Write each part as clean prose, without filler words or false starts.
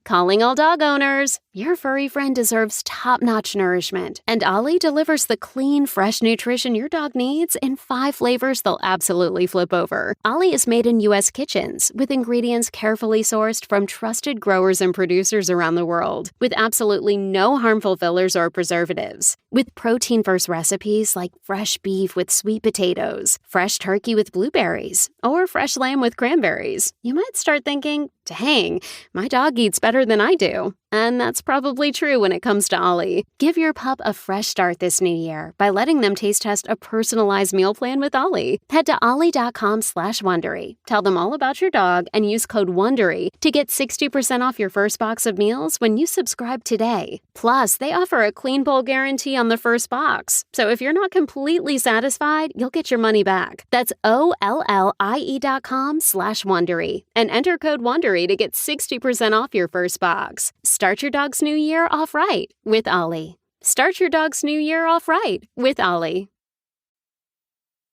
Calling all dog owners. Your furry friend deserves top-notch nourishment, and Ollie delivers the clean, fresh nutrition your dog needs in 5 flavors they'll absolutely flip over. Ollie is made in U.S. kitchens with ingredients carefully sourced from trusted growers and producers around the world, with absolutely no harmful fillers or preservatives. With protein-first recipes like fresh beef with sweet potatoes, fresh turkey with blueberries, or fresh lamb with cranberries, you might start thinking, dang, my dog eats better than I do. And that's probably true when it comes to Ollie. Give your pup a fresh start this new year by letting them taste test a personalized meal plan with Ollie. Head to ollie.com/Wondery. Tell them all about your dog and use code WONDERY to get 60% off your first box of meals when you subscribe today. Plus, they offer a clean bowl guarantee on the first box. So if you're not completely satisfied, you'll get your money back. That's OLLIE.com/Wondery and enter code WONDERY to get 60% off your first box. Start your dog's new year off right with Ollie. Start your dog's new year off right with Ollie.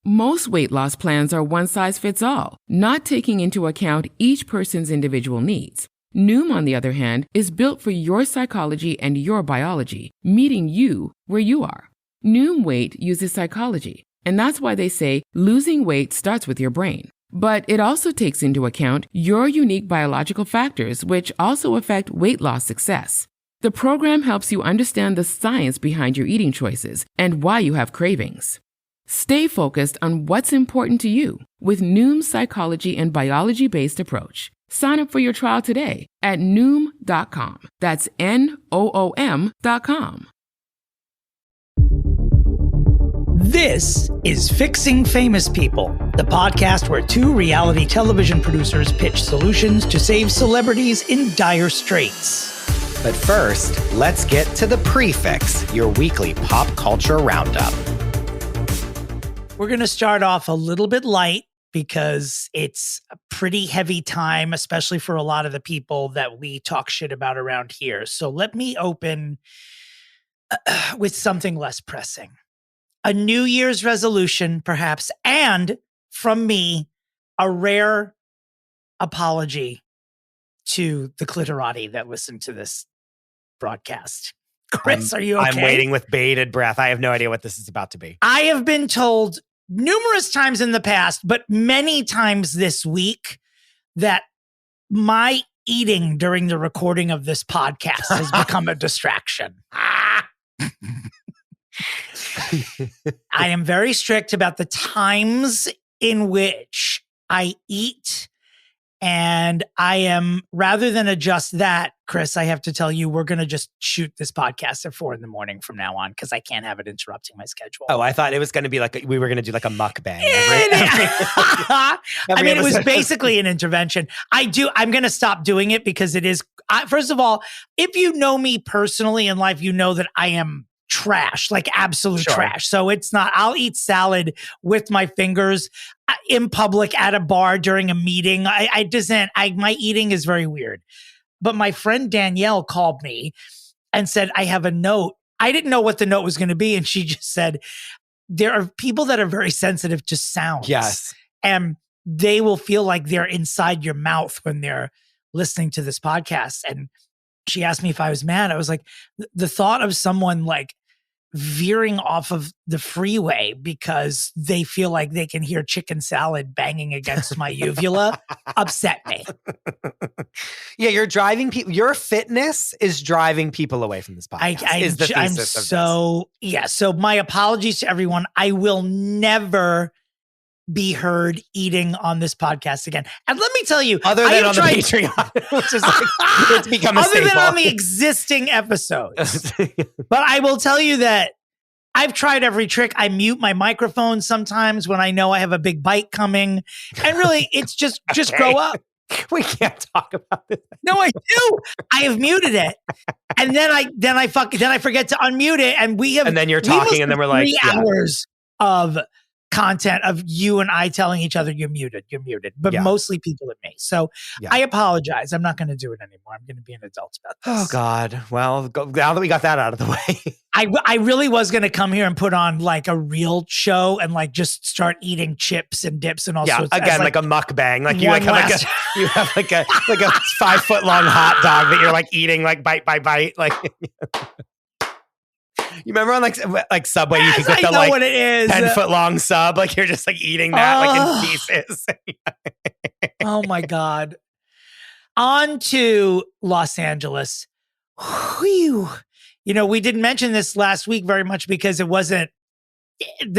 Most weight loss plans are one size fits all, not taking into account each person's individual needs. Noom, on the other hand, is built for your psychology and your biology, meeting you where you are. Noom Weight uses psychology, and that's why they say losing weight starts with your brain. But it also takes into account your unique biological factors, which also affect weight loss success. The program helps you understand the science behind your eating choices and why you have cravings. Stay focused on what's important to you with Noom's psychology and biology-based approach. Sign up for your trial today at Noom.com. That's NOOM.com. This is Fixing Famous People, the podcast where 2 reality television producers pitch solutions to save celebrities in dire straits. But first, let's get to the Pre-Fixe, your weekly pop culture roundup. We're going to start off a little bit light because it's a pretty heavy time, especially for a lot of the people that we talk shit about around here. So let me open with something less pressing. A New Year's resolution, perhaps, and from me, a rare apology to the clitorati that listened to this broadcast. Chris, are you okay? I'm waiting with bated breath. I have no idea what this is about to be. I have been told numerous times in the past, but many times this week, that my eating during the recording of this podcast has become a distraction. I am very strict about the times in which I eat. And I am, rather than adjust that, Chris, I have to tell you, we're going to just shoot this podcast at 4 a.m. from now on because I can't have it interrupting my schedule. Oh, I thought it was going to be like, we were going to do like a mukbang. I mean, it was basically an intervention. I'm going to stop doing it because it is, first of all, if you know me personally in life, you know that I am trash, like absolute trash. So it's not, I'll eat salad with my fingers in public at a bar during a meeting. My eating is very weird. But my friend Danielle called me and said, I have a note. I didn't know what the note was going to be. And she just said, there are people that are very sensitive to sounds. Yes. And they will feel like they're inside your mouth when they're listening to this podcast. And she asked me if I was mad. I was like, the thought of someone like veering off of the freeway because they feel like they can hear chicken salad banging against my uvula upset me. Yeah, you're driving people. Your fitness is driving people away from this podcast. So my apologies to everyone. I will never be heard eating on this podcast again. And let me tell you, other than on the Patreon, which is like, it's become a staple. Other than on the existing episodes. But I will tell you that I've tried every trick. I mute my microphone sometimes when I know I have a big bite coming. And really, it's just grow up. We can't talk about this. No, I do. I have muted it. And then I forget to unmute it. And we have, and then you're talking and then we're like 3 hours of content of you and I telling each other you're muted, but mostly people and me. So I apologize. I'm not going to do it anymore. I'm going to be an adult about this. Oh God. Well, now that we got that out of the way. I really was going to come here and put on like a real show and like just start eating chips and dips and all sorts. Again, like a mukbang. Like you have like a 5 foot long hot dog that you're like eating like bite by bite. Like you remember on like Subway, you could get the like what it is. 10 foot long sub. Like you're just like eating that like in pieces. Oh my God. On to Los Angeles. Whew. You know, we didn't mention this last week very much because the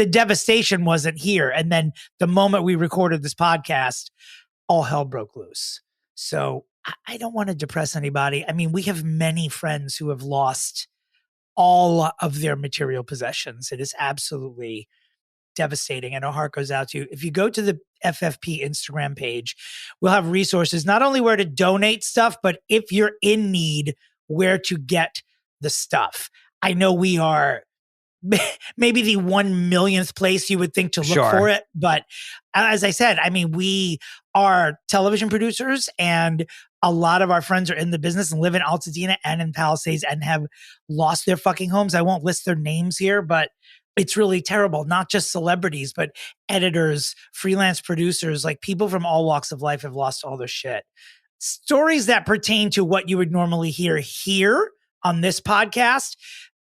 devastation wasn't here. And then the moment we recorded this podcast, all hell broke loose. So I don't want to depress anybody. I mean, we have many friends who have lost all of their material possessions. It is absolutely devastating. And our heart goes out to you. If you go to the FFP Instagram page, we'll have resources, not only where to donate stuff, but if you're in need, where to get the stuff. I know we are maybe the 1 millionth place you would think to look for it. But as I said, I mean, we are television producers and a lot of our friends are in the business and live in Altadena and in Palisades and have lost their fucking homes. I won't list their names here, but it's really terrible. Not just celebrities, but editors, freelance producers, like people from all walks of life have lost all their shit. Stories that pertain to what you would normally hear here on this podcast.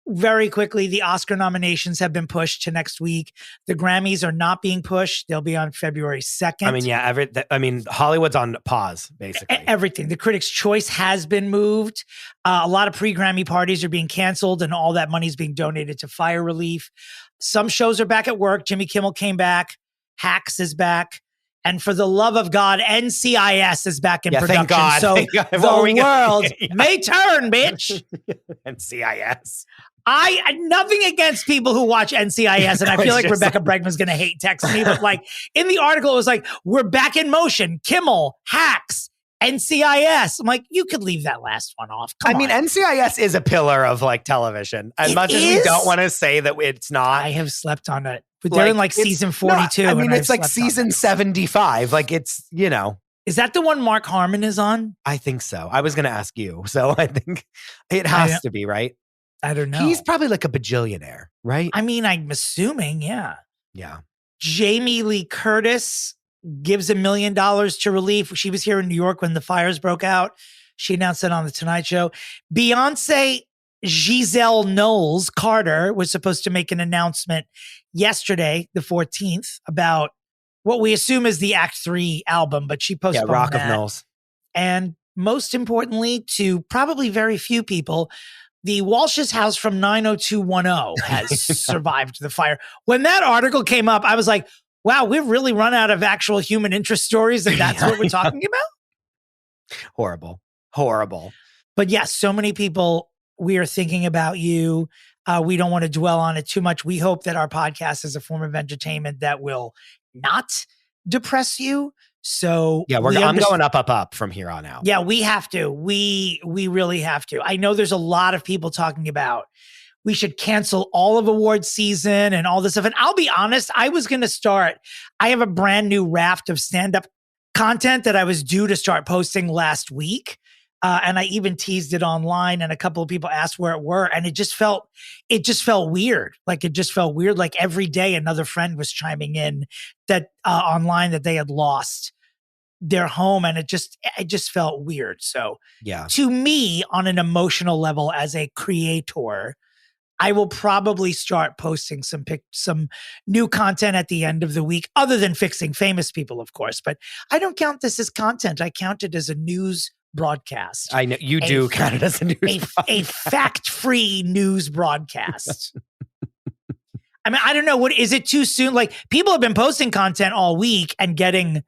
Very quickly, the Oscar nominations have been pushed to next week. The Grammys are not being pushed. They'll be on February 2nd. I mean, Hollywood's on pause, basically. Everything. The Critics' Choice has been moved. A lot of pre-Grammy parties are being canceled and all that money is being donated to fire relief. Some shows are back at work. Jimmy Kimmel came back. Hacks is back. And for the love of God, NCIS is back in production. Thank God. So thank God. the world may turn, bitch. NCIS. Nothing against people who watch NCIS, and I feel like Rebecca Bregman's going to hate text me, but like in the article, it was like, we're back in motion. Kimmel, Hacks, NCIS. I'm like, you could leave that last one off. Come on. NCIS is a pillar of like television. As much as we don't want to say that it's not. I have slept on it. But they're in like season 42. No, I mean, it's like season 75. Like it's, you know. Is that the one Mark Harmon is on? I think so. I was going to ask you. So I think it has to be, right? I don't know. He's probably like a bajillionaire, right? I mean, I'm assuming, yeah. Yeah. Jamie Lee Curtis gives $1 million to relief. She was here in New York when the fires broke out. She announced it on The Tonight Show. Beyonce Giselle Knowles Carter was supposed to make an announcement yesterday, the 14th, about what we assume is the Act 3 album, but she postponed that. Rock of Knowles. And most importantly, to probably very few people, the Walsh's house from 90210 has survived the fire. When that article came up, I was like, wow, we've really run out of actual human interest stories, and that's what we're talking about? Horrible. But yes, so many people, we are thinking about you. We don't want to dwell on it too much. We hope that our podcast is a form of entertainment that will not depress you. So yeah, I'm going up from here on out. Yeah, we have to. We really have to. I know there's a lot of people talking about we should cancel all of award season and all this stuff. And I'll be honest, I have a brand new raft of stand-up content that I was due to start posting last week. And I even teased it online and a couple of people asked where it were. And it just felt weird. Like it just felt weird. Like every day another friend was chiming in that online that they had lost their home. And it just felt weird. So yeah, to me, on an emotional level as a creator, I will probably start posting some new content at the end of the week, other than fixing famous people, of course. But I don't count this as content. I count it as a news broadcast. I know you do count it as a news broadcast. A fact-free news broadcast. I mean, I don't know. Is it too soon? Like, people have been posting content all week and getting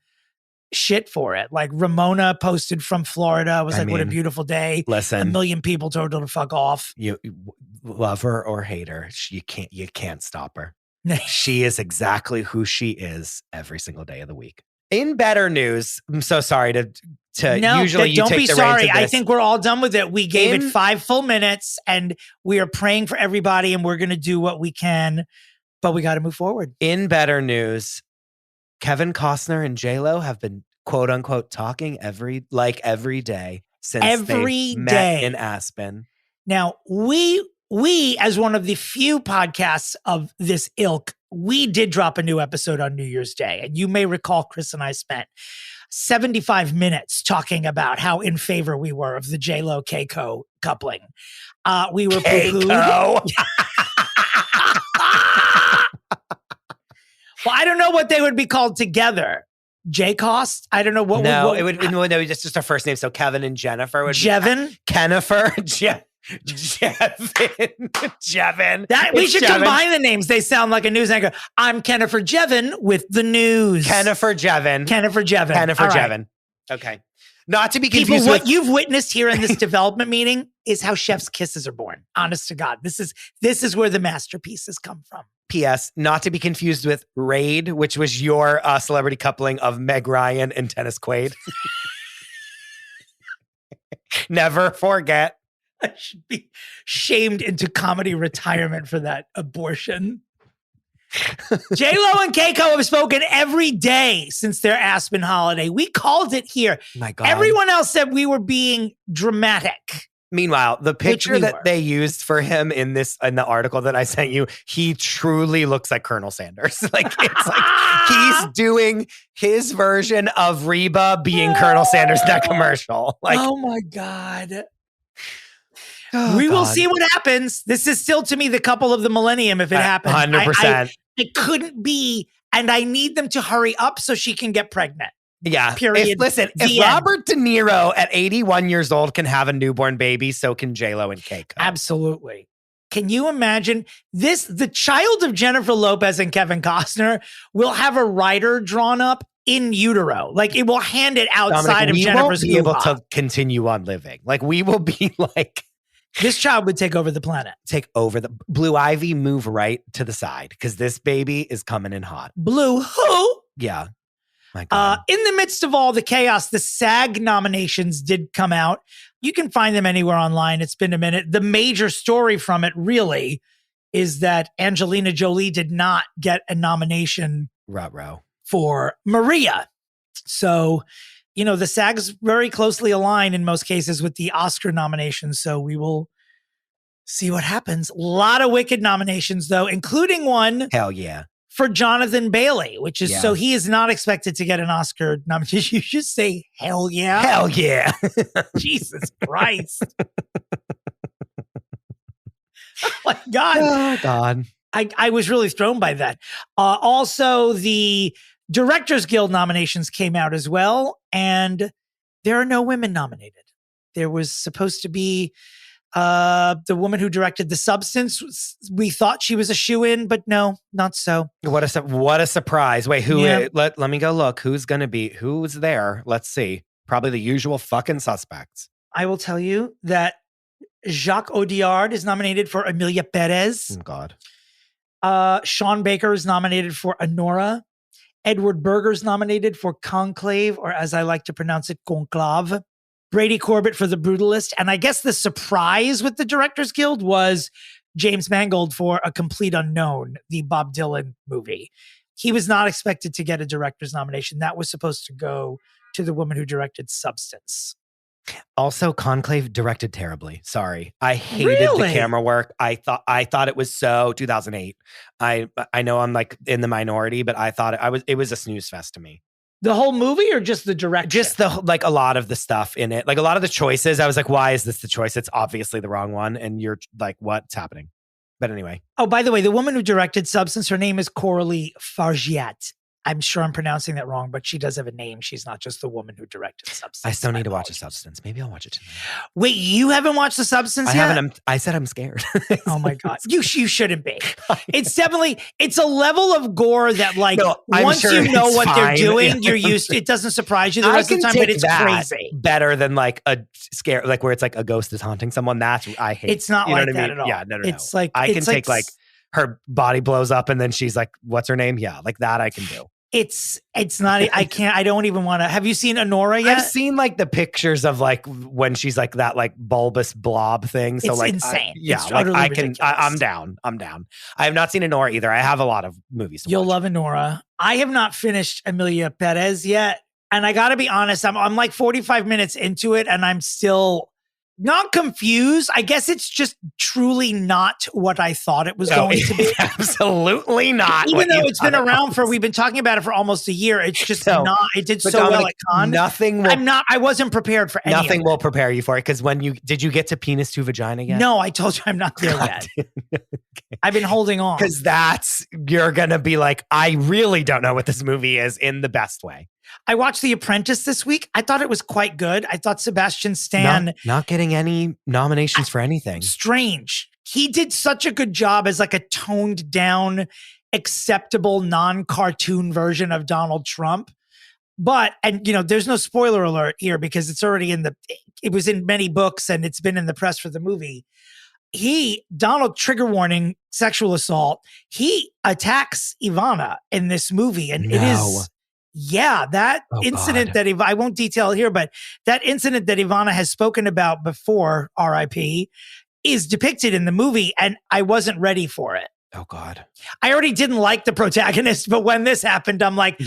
shit for it. Like Ramona posted from Florida. Was like, what a beautiful day. Listen, 1 million people told her to fuck off. You love her or hate her, you can't stop her. She is exactly who she is every single day of the week. In better news, I'm so sorry to usually you don't take be the sorry. reins of this. I think we're all done with it. We gave it 5 full minutes and we are praying for everybody and we're going to do what we can. But we got to move forward. In better news, Kevin Costner and J-Lo have been quote unquote talking every day since they met in Aspen. Now, we as one of the few podcasts of this ilk, we did drop a new episode on New Year's Day. And you may recall Chris and I spent 75 minutes talking about how in favor we were of the J-Lo Keiko coupling. We were Keiko. Well, I don't know what they would be called together. J-Cost? I don't know what. No, it would. No, it's just our first name. So Kevin and Jennifer would. Jevin, Kennifer, Jevin. We should combine the names. They sound like a news anchor. I'm Kennifer Jevin with the news. Kennifer Jevin. Okay. Not to be confused. What you've witnessed here in this development meeting is how chef's kisses are born. Honest to God, this is where the masterpieces come from. P.S. Not to be confused with Raid, which was your celebrity coupling of Meg Ryan and Dennis Quaid. Never forget. I should be shamed into comedy retirement for that abortion. J-Lo and Keiko have spoken every day since their Aspen holiday. We called it here. My God. Everyone else said we were being dramatic. Meanwhile, the picture that they used for him in the article that I sent you, he truly looks like Colonel Sanders. Like it's like he's doing his version of Reba being Colonel Sanders in that commercial. Like, oh my God. We will see what happens. This is still to me the couple of the millennium if it happens. 100%. It couldn't be, and I need them to hurry up so she can get pregnant. Yeah. Period. If Robert De Niro at 81 years old can have a newborn baby, so can J-Lo and Keiko. Absolutely. Can you imagine this? The child of Jennifer Lopez and Kevin Costner will have a rider drawn up in utero. Like it will hand it outside of Jennifer's. We won't be able to continue on living. Like we will be like. This child would take over the planet. Take over the Blue Ivy, move right to the side because this baby is coming in hot. Blue who? Yeah. My God. In the midst of all the chaos, the SAG nominations did come out. You can find them anywhere online. It's been a minute. The major story from it really is that Angelina Jolie did not get a nomination for Maria. So, you know, the SAG's very closely aligned in most cases with the Oscar nominations. So we will see what happens. A lot of wicked nominations, though, including one. Hell yeah. For Jonathan Bailey, which is so he is not expected to get an Oscar nomination. Did you just say hell yeah? Hell yeah. Jesus Christ. Oh my God. Oh God. I was really thrown by that. Also, the Directors Guild nominations came out as well, and there are no women nominated. There was supposed to be the woman who directed The Substance. We thought she was a shoo-in, but no, not so. What a surprise. Wait, who? Yeah. Let me go look. Who's there? Let's see. Probably the usual fucking suspects. I will tell you that Jacques Audiard is nominated for Emilia Perez. Oh, God. Sean Baker is nominated for Honora. Edward Berger's nominated for Conclave, or as I like to pronounce it, Conclave. Brady Corbett for The Brutalist. And I guess the surprise with the Directors Guild was James Mangold for A Complete Unknown, the Bob Dylan movie. He was not expected to get a director's nomination. That was supposed to go to the woman who directed Substance. Also, Conclave directed terribly. Sorry. I hated the camera work. I thought it was so 2008. I know I'm like in the minority, but I thought it was a snooze fest to me. The whole movie or just the direction? Just a lot of the stuff in it. Like a lot of the choices, I was like, why is this the choice? It's obviously the wrong one. And you're like, what's happening? But anyway. Oh, by the way, the woman who directed Substance, her name is Coralie Fargiat. I'm sure I'm pronouncing that wrong, but she does have a name. She's not just the woman who directed Substance. I still need to watch The Substance. Maybe I'll watch it tonight. Wait, you haven't watched The Substance yet? I haven't. I said I'm scared. Oh my God. You shouldn't be. It's a level of gore that once you know what they're doing, you're used to it. Doesn't surprise you the rest of the time, but it's crazy. Better than like a scare, like where it's like a ghost is haunting someone. That's what I hate. It's not like that at all. Yeah, no. It's like I can take like her body blows up and then she's like, what's her name? Yeah, like that I can do. It's not, I don't even want to. Have you seen Honora yet? I've seen like the pictures of like when she's like that like bulbous blob thing. So it's like insane. It's I'm down. I have not seen Honora either. I have a lot of movies to You'll watch. love Honora. I have not finished Emilia Perez yet. And I got to be honest, I'm like 45 minutes into it and I'm still not confused. I guess it's just truly not what I thought it was going to be. Absolutely not. Even though it's been around we've been talking about it for almost a year. It's just not. It did so Dominic, well at Cannes. I wasn't prepared for anything. Nothing will prepare you for it. Because did you get to penis to vagina yet? No, I told you I'm not there yet. Okay. I've been holding on. Because you're going to be like, I really don't know what this movie is in the best way. I watched The Apprentice this week. I thought it was quite good. I thought Sebastian Stan not getting any nominations for anything. Strange. He did such a good job as like a toned down, acceptable, non-cartoon version of Donald Trump. But, and you know, there's no spoiler alert here because it's already it was in many books and it's been in the press for the movie. Donald, trigger warning, sexual assault. He attacks Ivana in this movie. And it is... Yeah, that incident that I won't detail here, but that incident that Ivana has spoken about before, RIP, is depicted in the movie, and I wasn't ready for it. Oh, God. I already didn't like the protagonist, but when this happened, I'm like,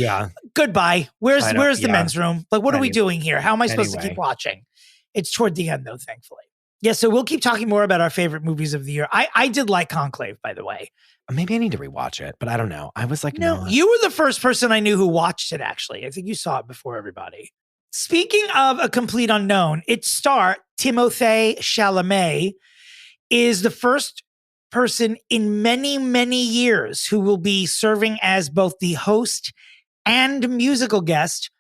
goodbye. Where's the men's room? Like, what are we doing here? How am I supposed to keep watching? It's toward the end, though, thankfully. Yeah, so we'll keep talking more about our favorite movies of the year. I did like Conclave, by the way. Maybe I need to rewatch it, but I don't know. I was like, no. You were the first person I knew who watched it, actually. I think you saw it before everybody. Speaking of a complete unknown, its star, Timothée Chalamet, is the first person in many, many years who will be serving as both the host and musical guest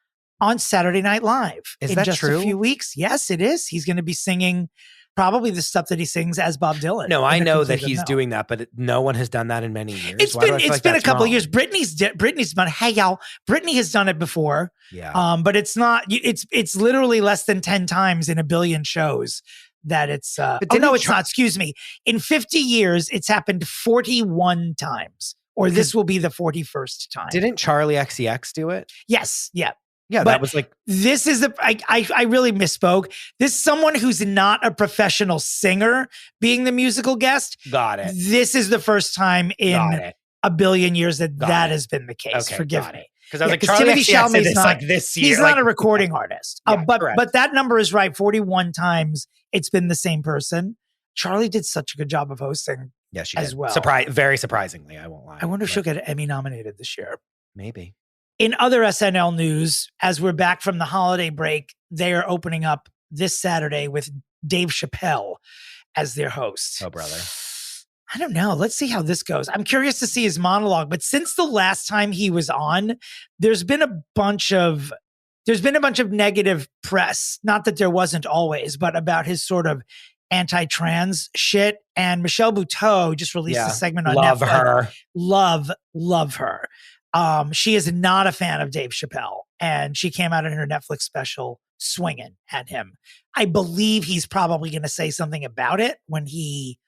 on Saturday Night Live. Is that just true? A few weeks. Yes, it is. He's going to be singing probably the stuff that he sings as Bob Dylan. No, I know that he's doing that, but no one has done that in many years. It's been a couple of years. Britney's done. Hey y'all, Britney has done it before. Yeah. But it's not. It's literally less than 10 times in a billion shows that it's. It's not. Excuse me. In 50 years, it's happened 41 times, or this will be the 41st time. Didn't Charlie XCX do it? Yes. Yeah. Yeah, but that was like this is I really misspoke. This is someone who's not a professional singer being the musical guest. Got it. This is the first time in a billion years that has been the case. Okay, Forgive me. Because I was like, Charlie Chalamet is like this year. He's not a recording artist. Correct. But that number is right. 41 times it's been the same person. Charlie did such a good job of hosting. Yeah, she as did. well. Very surprisingly, I won't lie. I wonder if she'll get an Emmy nominated this year. Maybe. In other SNL news, as we're back from the holiday break, they are opening up this Saturday with Dave Chappelle as their host. Oh, brother. I don't know. Let's see how this goes. I'm curious to see his monologue, but since the last time he was on, there's been a bunch of negative press. Not that there wasn't always, but about his sort of anti-trans shit. And Michelle Buteau just released a segment on Netflix. Love her. She is not a fan of Dave Chappelle, and she came out in her Netflix special swinging at him. I believe he's probably going to say something about it when he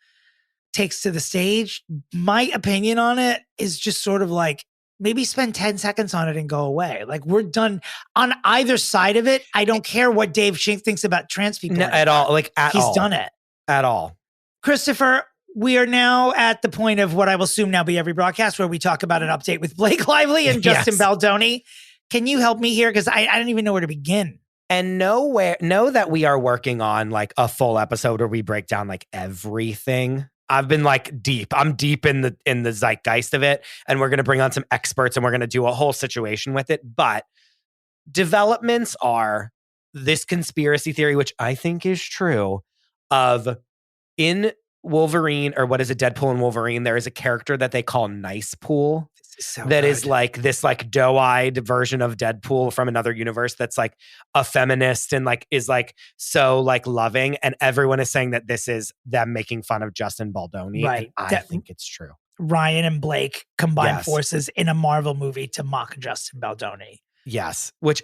takes to the stage. My opinion on it is just sort of like, maybe spend 10 seconds on it and go away. Like, we're done on either side of it. I don't care what Dave Schenck thinks about trans people. At all. He's done it. At all. Christopher, we are now at the point of what I will assume now be every broadcast where we talk about an update with Blake Lively and Justin Baldoni. Can you help me here? Because I don't even know where to begin. And know that we are working on like a full episode where we break down like everything. I've been like deep. I'm deep in the zeitgeist of it. And we're going to bring on some experts and we're going to do a whole situation with it. But developments are this conspiracy theory, which I think is true, of in Wolverine, or what is it, Deadpool and Wolverine, there is a character that they call Nice Pool. Is like this like doe-eyed version of Deadpool from another universe that's like a feminist and like is like so like loving, and everyone is saying that this is them making fun of Justin Baldoni. Right. I think it's true. Ryan and Blake combine forces in a Marvel movie to mock Justin Baldoni. Yes, which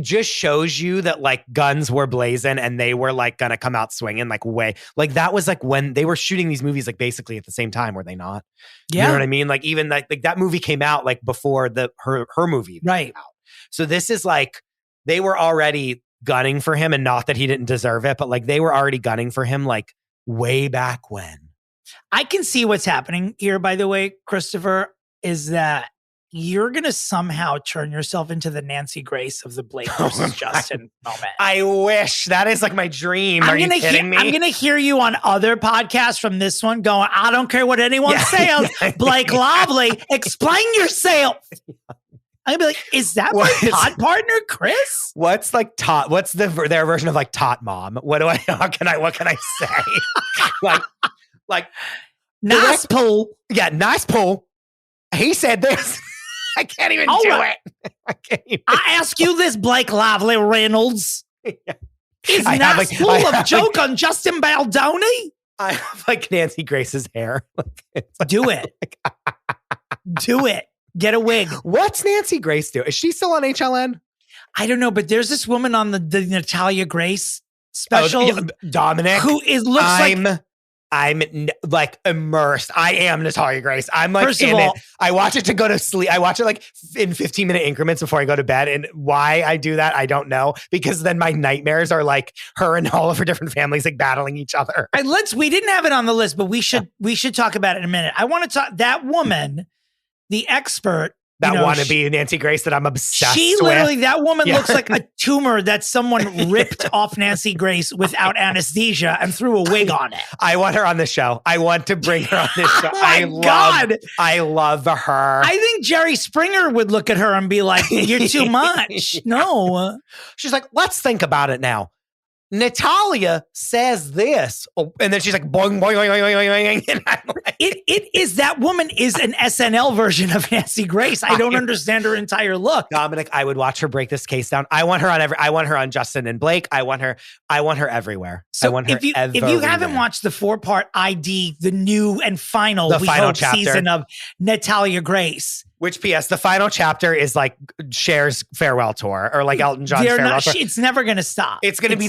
just shows you that like guns were blazing and they were like gonna come out swinging like way like that was like when they were shooting these movies like basically at the same time, were they not? Yeah, you know what I mean. Like even like that movie came out like before her movie right came out. So this is like they were already gunning for him, and not that he didn't deserve it, but like they were already gunning for him like way back when. I can see what's happening here. By the way, Christopher, is that you're going to somehow turn yourself into the Nancy Grace of the Blake versus Justin moment. I wish. That is like my dream. Are you kidding me? I'm going to hear you on other podcasts from this one going, I don't care what anyone says. Blake Lively, explain yourself. I'm going to be like, is that my pod partner, Chris? What's like tot? What's their version of like tot mom? What can I say? like nice pull. Yeah, nice pull. He said this. I can't even do it. I ask you this, Blake Lively Reynolds. Is nice pull a joke on Justin Baldoni? I have like Nancy Grace's hair. Do it. Do it. Get a wig. What's Nancy Grace do? Is she still on HLN? I don't know, but there's this woman on the Natalia Grace special. Dominic. Who looks like... I'm like immersed. I am Natalia Grace. I'm like First of all, it. I watch it to go to sleep. I watch it like in 15-minute increments before I go to bed. And why I do that, I don't know. Because then my nightmares are like her and all of her different families like battling each other. And we didn't have it on the list, but we should talk about it in a minute. I want to talk that woman, the expert. That wannabe Nancy Grace that I'm obsessed with. That woman looks like a tumor that someone ripped off Nancy Grace without anesthesia and threw a wig on it. I want her on the show. I want to bring her on this show. Oh my God. I love her. I think Jerry Springer would look at her and be like, you're too much. No. She's like, let's think about it now. Natalia says this, and then she's like, boing, boing, boing, boing, boing, boing. And I'm like, it is that woman is an SNL version of Nancy Grace. I don't understand her entire look. Dominic, I would watch her break this case down. I want her on Justin and Blake. I want her everywhere. So I want her if you haven't watched the 4-part ID, the new and final chapter season of Natalia Grace. Which PS, the final chapter is like Cher's farewell tour or like Elton John's farewell tour. It's never going to stop. It's going to be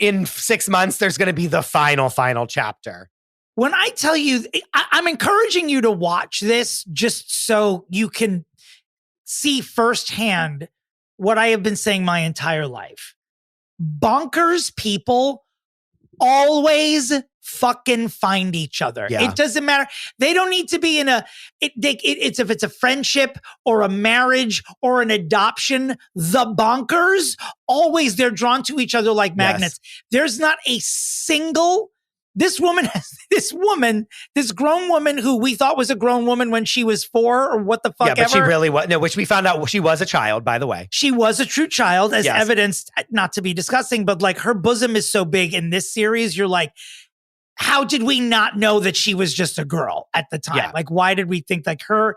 in 6 months, there's going to be the final chapter. When I tell you, I'm encouraging you to watch this just so you can see firsthand what I have been saying my entire life. Bonkers people always fucking find each other. Yeah. It doesn't matter. They don't need to be in it's if it's a friendship or a marriage or an adoption, the bonkers, always they're drawn to each other like magnets. Yes. There's not a single, this grown woman who we thought was a grown woman when she was 4 or what the fuck ever. Yeah, but she really was. No, which we found out she was a child, by the way. She was a true child as evidenced, not to be disgusting, but like her bosom is so big in this series. You're like, how did we not know that she was just a girl at the time? Yeah. Like, why did we think like her?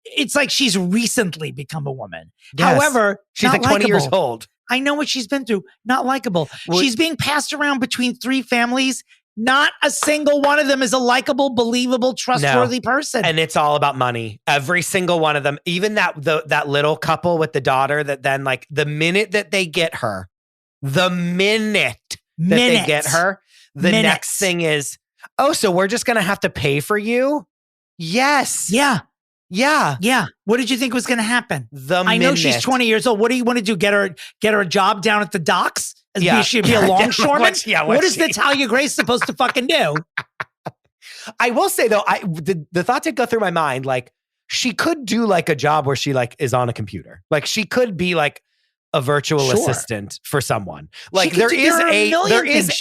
It's like she's recently become a woman. Yes. However, she's like 20 years old. I know what she's been through. Not likable. She's being passed around between 3 families. Not a single one of them is a likable, believable, trustworthy person. And it's all about money. Every single one of them. Even that little couple with the daughter that then like the minute that they get her, they get her, the next thing is, oh, so we're just going to have to pay for you? Yes. Yeah. Yeah. Yeah. What did you think was going to happen? I know she's 20 years old. What do you want to do? Get her a job down at the docks? She'd be a longshoreman? What is Natalia Grace supposed to fucking do? I will say though, the thought did go through my mind, like she could do like a job where she like is on a computer. Like she could be like a virtual assistant for someone. Like there is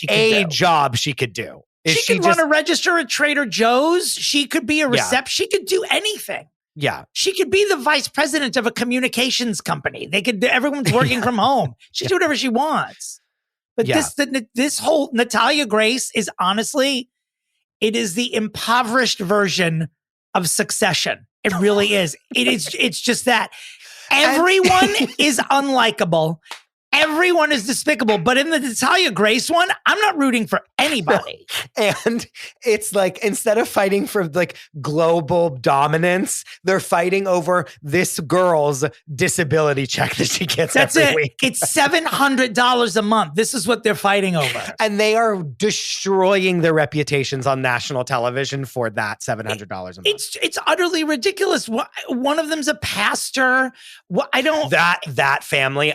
a job she could do. She could run a register at Trader Joe's. She could be a receptionist. She could do anything. Yeah. She could be the vice president of a communications company. Everyone's working from home. She can do whatever she wants. But this whole Natalia Grace is honestly, it is the impoverished version of Succession. It really is. It's just that everyone is unlikable. Everyone is despicable, but in the Natalia Grace one, I'm not rooting for anybody. And it's like, instead of fighting for like global dominance, they're fighting over this girl's disability check that she gets every week. It's $700 a month. This is what they're fighting over. And they are destroying their reputations on national television for that $700 a month. It's utterly ridiculous. One of them's a pastor. That family,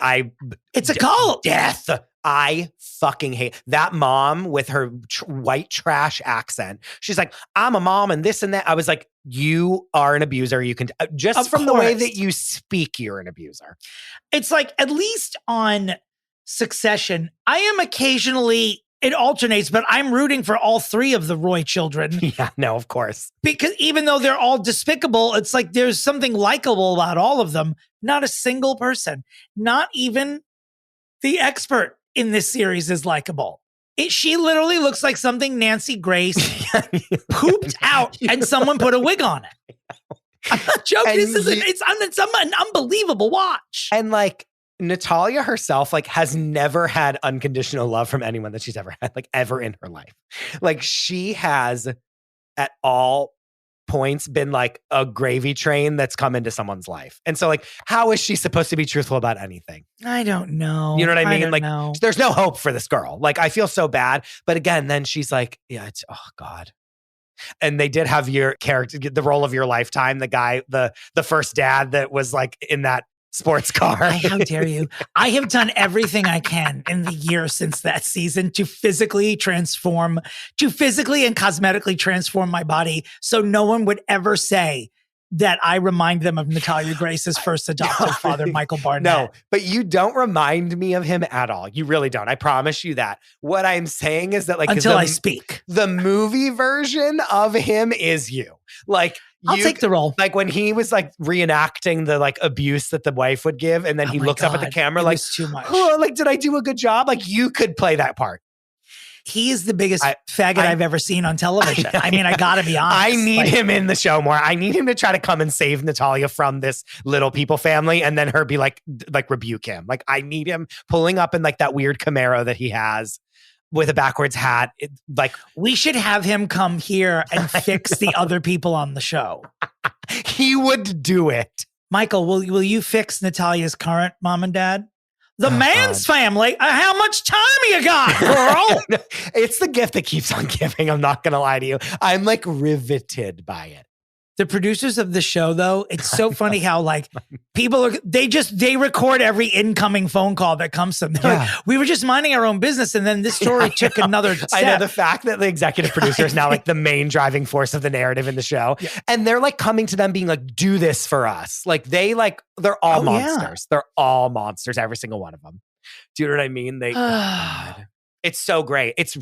it's a cult. Death. I fucking hate that mom with her white trash accent. She's like, I'm a mom and this and that. I was like, you are an abuser. You can just from the way that you speak, you're an abuser. It's like, at least on Succession, I am occasionally, it alternates, but I'm rooting for all three of the Roy children. Yeah, no, of course. Because even though they're all despicable, it's like there's something likable about all of them. Not a single person, not even the expert in this series is likable. She literally looks like something Nancy Grace pooped out and someone put a wig on it. I'm not joking. It's an unbelievable watch. And like Natalia herself, like, has never had unconditional love from anyone that she's ever had, like, ever in her life. Like, she has at all points been like a gravy train that's come into someone's life. And so, like, how is she supposed to be truthful about anything? I don't know. You know what I mean? I don't know. There's no hope for this girl. Like, I feel so bad. But again, then she's like, yeah, it's, oh God. And they did have your character, the role of your lifetime, the guy, the first dad that was like in that sports car. How dare you? I have done everything I can in the year since that season to physically and cosmetically transform my body so no one would ever say that I remind them of Natalia Grace's first adoptive father, Michael Barnett. No, but you don't remind me of him at all. You really don't. I promise you that. What I'm saying is that, like, until I speak, the movie version of him is you. Like, I'll take the role. Like when he was like reenacting the like abuse that the wife would give, and then he looks up at the camera like, too much. Oh, like, did I do a good job? Like, you could play that part. He is the biggest faggot I've ever seen on television. I mean, I gotta be honest. I need him in the show more. I need him to try to come and save Natalia from this little people family, and then her be like rebuke him. Like, I need him pulling up in like that weird Camaro that he has with a backwards hat. We should have him come here and fix the other people on the show. He would do it. Michael, will you fix Natalia's current mom and dad? The man's family. How much time you got, girl? It's the gift that keeps on giving. I'm not going to lie to you. I'm like riveted by it. The producers of the show, though, it's so funny how like people they record every incoming phone call that comes to them. Like, we were just minding our own business, and then this story took another step. I know the fact that the executive producer is now like the main driving force of the narrative in the show, and they're like coming to them being like, "Do this for us." Like they're all monsters. They're all monsters, every single one of them. Do you know what I mean? God. It's so great. It's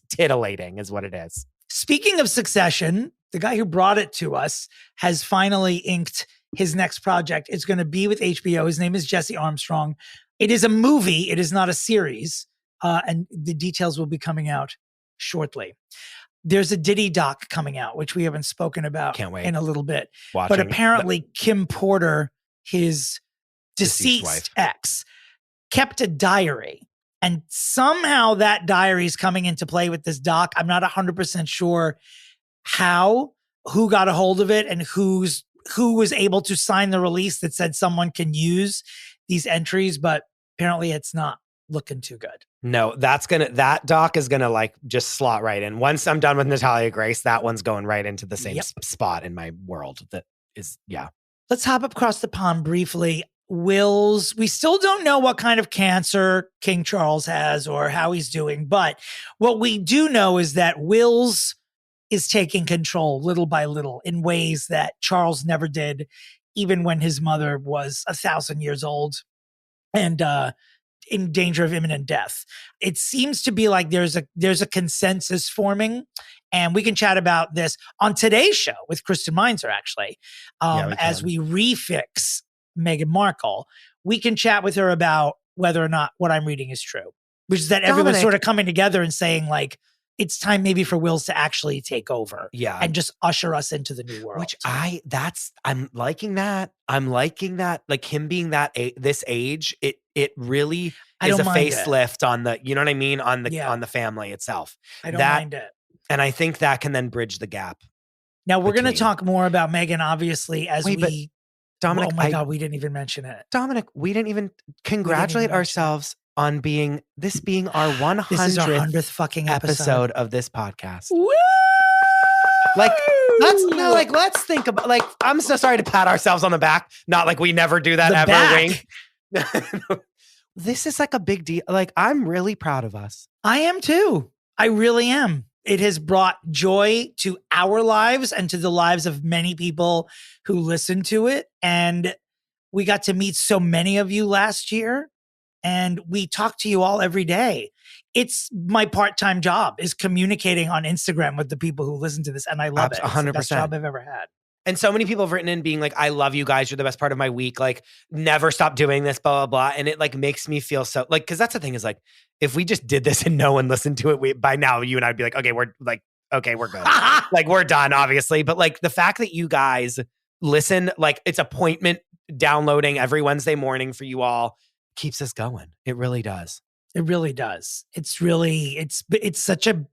titillating, is what it is. Speaking of Succession, the guy who brought it to us has finally inked his next project. It's going to be with HBO. His name is Jesse Armstrong. It is a movie. It is not a series. And the details will be coming out shortly. There's a Diddy doc coming out, which we haven't spoken about in a little bit. But apparently Kim Porter, his deceased ex, kept a diary. And somehow that diary is coming into play with this doc. I'm not 100% sure who got a hold of it and who was able to sign the release that said someone can use these entries, but apparently it's not looking too good. No, that doc is gonna like just slot right in. Once I'm done with Natalia Grace, that one's going right into the same spot in my world. That is, Let's hop across the pond briefly. Will's, we still don't know what kind of cancer King Charles has or how he's doing, but what we do know is that Will's is taking control little by little in ways that Charles never did, even when his mother was 1,000 years old and in danger of imminent death. It seems to be like there's a consensus forming, and we can chat about this on today's show with Kristen Meinzer, actually, as we refix Meghan Markle. We can chat with her about whether or not what I'm reading is true, which is that everyone's sort of coming together and saying like, it's time maybe for Wills to actually take over and just usher us into the new world. Which I'm liking that. I'm liking that. Like him being this age, it really is a facelift on the, you know what I mean? On the family itself. I don't mind it. And I think that can then bridge the gap. Now we're going to talk more about Meghan, obviously, as Dominic, oh my God, we didn't even mention it. Dominic, we didn't even congratulate ourselves on being our 100th fucking episode of this podcast. Woo! Let's think about, like, I'm so sorry to pat ourselves on the back. Not like we never do that ever. This is like a big deal. Like, I'm really proud of us. I am too. I really am. It has brought joy to our lives and to the lives of many people who listen to it. And we got to meet so many of you last year, and we talk to you all every day. It's my part-time job, is communicating on Instagram with the people who listen to this. And I love it. 100%. It's the best job I've ever had. And so many people have written in being like, I love you guys. You're the best part of my week. Like, never stop doing this, blah, blah, blah. And it like makes me feel so like, cause that's the thing is like, if we just did this and no one listened to it, by now you and I'd be like, okay, we're good. Like, we're done, obviously. But like the fact that you guys listen, like it's appointment downloading every Wednesday morning for you all keeps us going. It really does. It really does. It's really, it's such a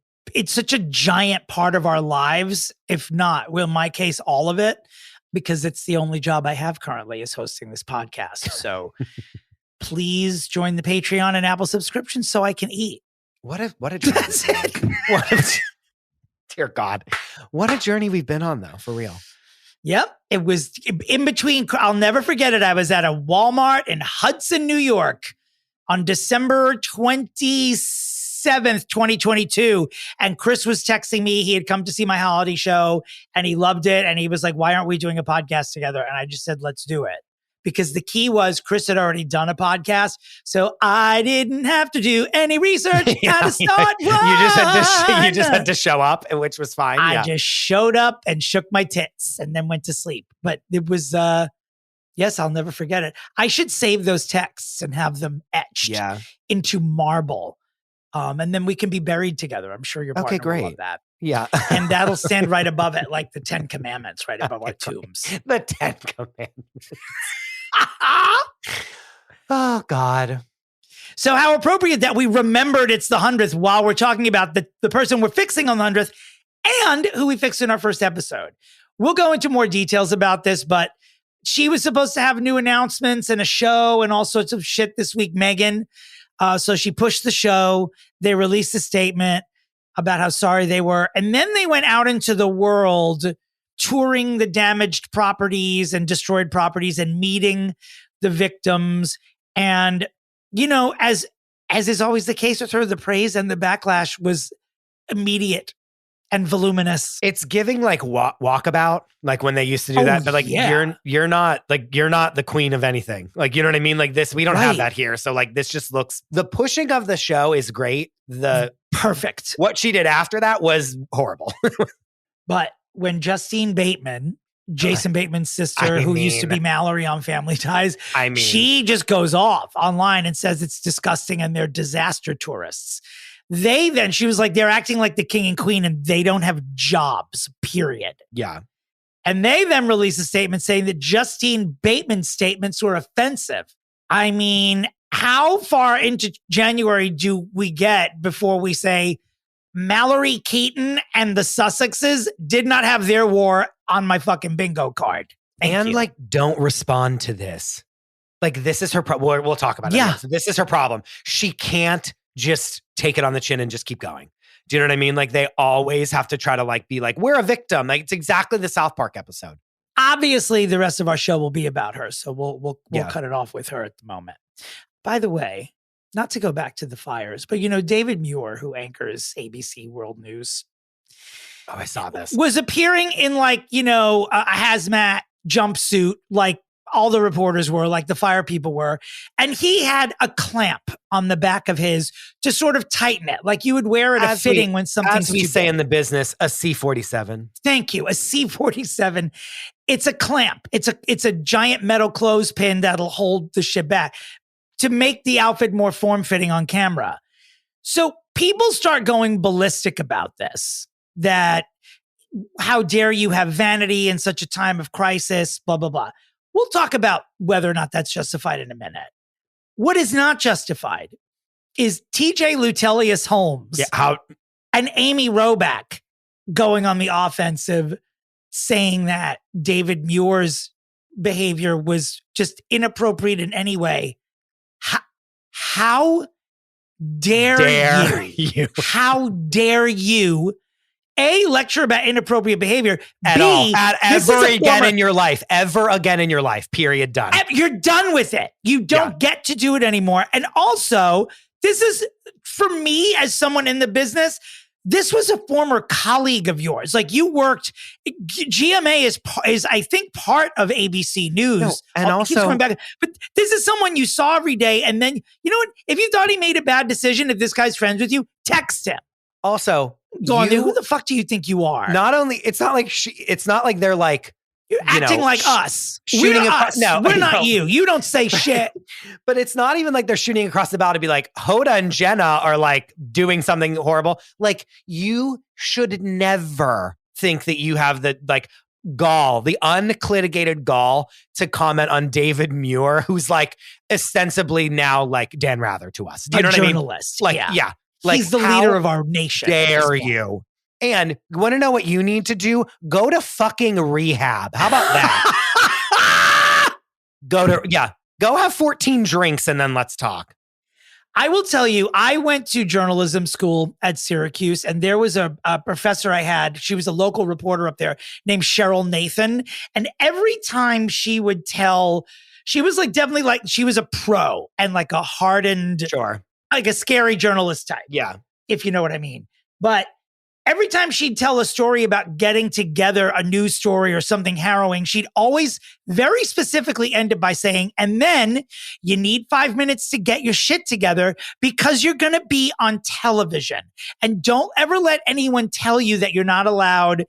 giant part of our lives, if not, well, in my case, all of it, because it's the only job I have currently is hosting this podcast. So please join the Patreon and Apple subscription so I can eat. What a journey. Dear God. What a journey we've been on though, for real. Yep. It was in between. I'll never forget it. I was at a Walmart in Hudson, New York on December 27th, 2022. And Chris was texting me. He had come to see my holiday show and he loved it. And he was like, why aren't we doing a podcast together? And I just said, let's do it. Because the key was Chris had already done a podcast. So I didn't have to do any research how to start one. You just had to show up, which was fine. I just showed up and shook my tits and then went to sleep. But it was, yes, I'll never forget it. I should save those texts and have them etched into marble. And then we can be buried together. I'm sure your partner will love that. Yeah. And that'll stand right above it, like the 10 Commandments, right above our tombs. The 10 Commandments. Oh, God. So how appropriate that we remembered it's the 100th while we're talking about the person we're fixing on the 100th and who we fixed in our first episode. We'll go into more details about this, but she was supposed to have new announcements and a show and all sorts of shit this week, Meghan. So she pushed the show. They released a statement about how sorry they were. And then they went out into the world touring the damaged properties and destroyed properties and meeting the victims. And, you know, as is always the case with her, the praise and the backlash was immediate and voluminous. It's giving like walkabout, like when they used to do that. But like, you're not the queen of anything. Like, you know what I mean? Like this, we don't have that here. So like, this just looks, the pushing of the show is great. Perfect. What she did after that was horrible. But when Justine Bateman, Jason Bateman's sister, who used to be Mallory on Family Ties, she just goes off online and says it's disgusting and they're disaster tourists. She was like, they're acting like the king and queen and they don't have jobs, period. Yeah. And they then released a statement saying that Justine Bateman's statements were offensive. I mean, how far into January do we get before we say Mallory Keaton and the Sussexes did not have their war on my fucking bingo card? Thank you. Like, don't respond to this. Like, this is her problem. We'll talk about it. Yeah. So this is her problem. She can't just take it on the chin and just keep going. Do you know what I mean? Like, they always have to try to like be like, we're a victim. Like, it's exactly the South Park episode. Obviously, the rest of our show will be about her. So we'll cut it off with her at the moment. By the way, not to go back to the fires, but, you know, David Muir, who anchors ABC World News. Oh, I saw this. Was appearing in like, you know, a hazmat jumpsuit, like all the reporters were, like the fire people were. And he had a clamp on the back of his to sort of tighten it. Like you would wear it a fitting when something's as we say in the business, a C-47. Thank you. A C-47. It's a clamp. It's a giant metal clothespin that'll hold the shit back to make the outfit more form-fitting on camera. So people start going ballistic about this, that how dare you have vanity in such a time of crisis, blah, blah, blah. We'll talk about whether or not that's justified in a minute. What is not justified is TJ Lutelius Holmes and Amy Roback going on the offensive, saying that David Muir's behavior was just inappropriate in any way. How dare you? How dare you? A, lecture about inappropriate behavior. B, ever again in your life. Ever again in your life. Period. Done. You're done with it. You don't get to do it anymore. And also, this is, for me as someone in the business, this was a former colleague of yours. Like, you worked, GMA is I think part of ABC News. No, and also, coming back. But this is someone you saw every day. And then, you know what? If you thought he made a bad decision, if this guy's friends with you, text him. Also, who the fuck do you think you are? Not only, it's not like they're like, you're acting like us. Shooting us. No, we're not you. You don't say shit. But it's not even like they're shooting across the bow to be like, Hoda and Jenna are like doing something horrible. Like, you should never think that you have the like gall, the unlitigated gall to comment on David Muir, who's like ostensibly now like Dan Rather to us. Do you know what journalist. I mean? Like, yeah. Like, he's the leader of our nation. Dare you? And you want to know what you need to do? Go to fucking rehab. How about that? Go have 14 drinks and then let's talk. I will tell you, I went to journalism school at Syracuse, and there was a professor I had. She was a local reporter up there named Cheryl Nathan. And every time she would tell, she was like definitely like, she was a pro and like a hardened, like a scary journalist type. Yeah. If you know what I mean. But every time she'd tell a story about getting together a news story or something harrowing, she'd always very specifically end it by saying, and then you need 5 minutes to get your shit together because you're going to be on television. And don't ever let anyone tell you that you're not allowed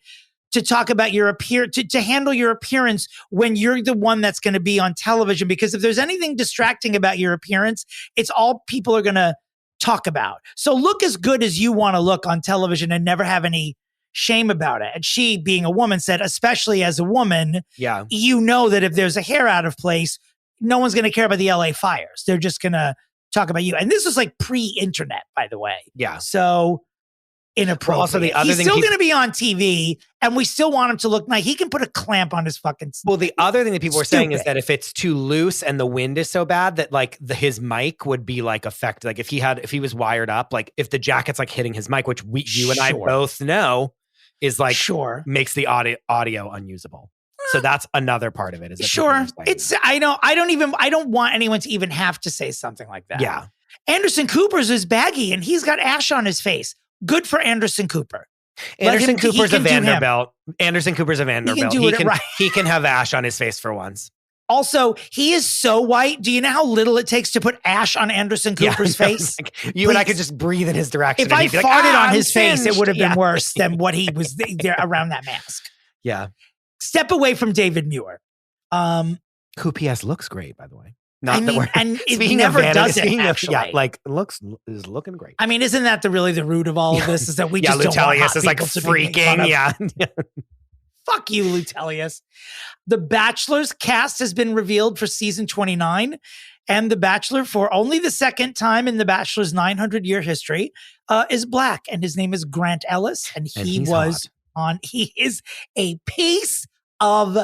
to talk about your to handle your appearance when you're the one that's going to be on television. Because if there's anything distracting about your appearance, it's all people are going to talk about. So look as good as you want to look on television and never have any shame about it. And she, being a woman, said, especially as a woman, you know that if there's a hair out of place, no one's going to care about the LA fires. They're just going to talk about you. And this was like pre-internet, by the way. Yeah. So inappropriate. Also, the other he's thing still going to be on TV, and we still want him to look like he can put a clamp on his fucking. Well, the other thing that people were saying is that if it's too loose and the wind is so bad that like his mic would be like affected. Like if he was wired up, like if the jacket's like hitting his mic, which you and I both know is like makes the audio unusable. So that's another part of it. Is it's I don't want anyone to even have to say something like that. Yeah. Anderson Cooper's is baggy and he's got ash on his face. Good for Anderson Cooper. Anderson Cooper's a Vanderbilt. Anderson Cooper's a Vanderbilt. He can have ash on his face for once. Also, he is so white. Do you know how little it takes to put ash on Anderson Cooper's face? Like, you and I could just breathe in his direction. If I farted on his face, it would have been worse than what he was there around that mask. Yeah. Step away from David Muir. Who PS looks great, by the way. And it never does it, actually. Is looking great. I mean, isn't that the root of all of this? Is that we just don't want hot is like freaking, Fuck you, Lutelius. The Bachelor's cast has been revealed for season 29, and The Bachelor, for only the second time in The Bachelor's 900-year history, is black, and his name is Grant Ellis, and he is a piece of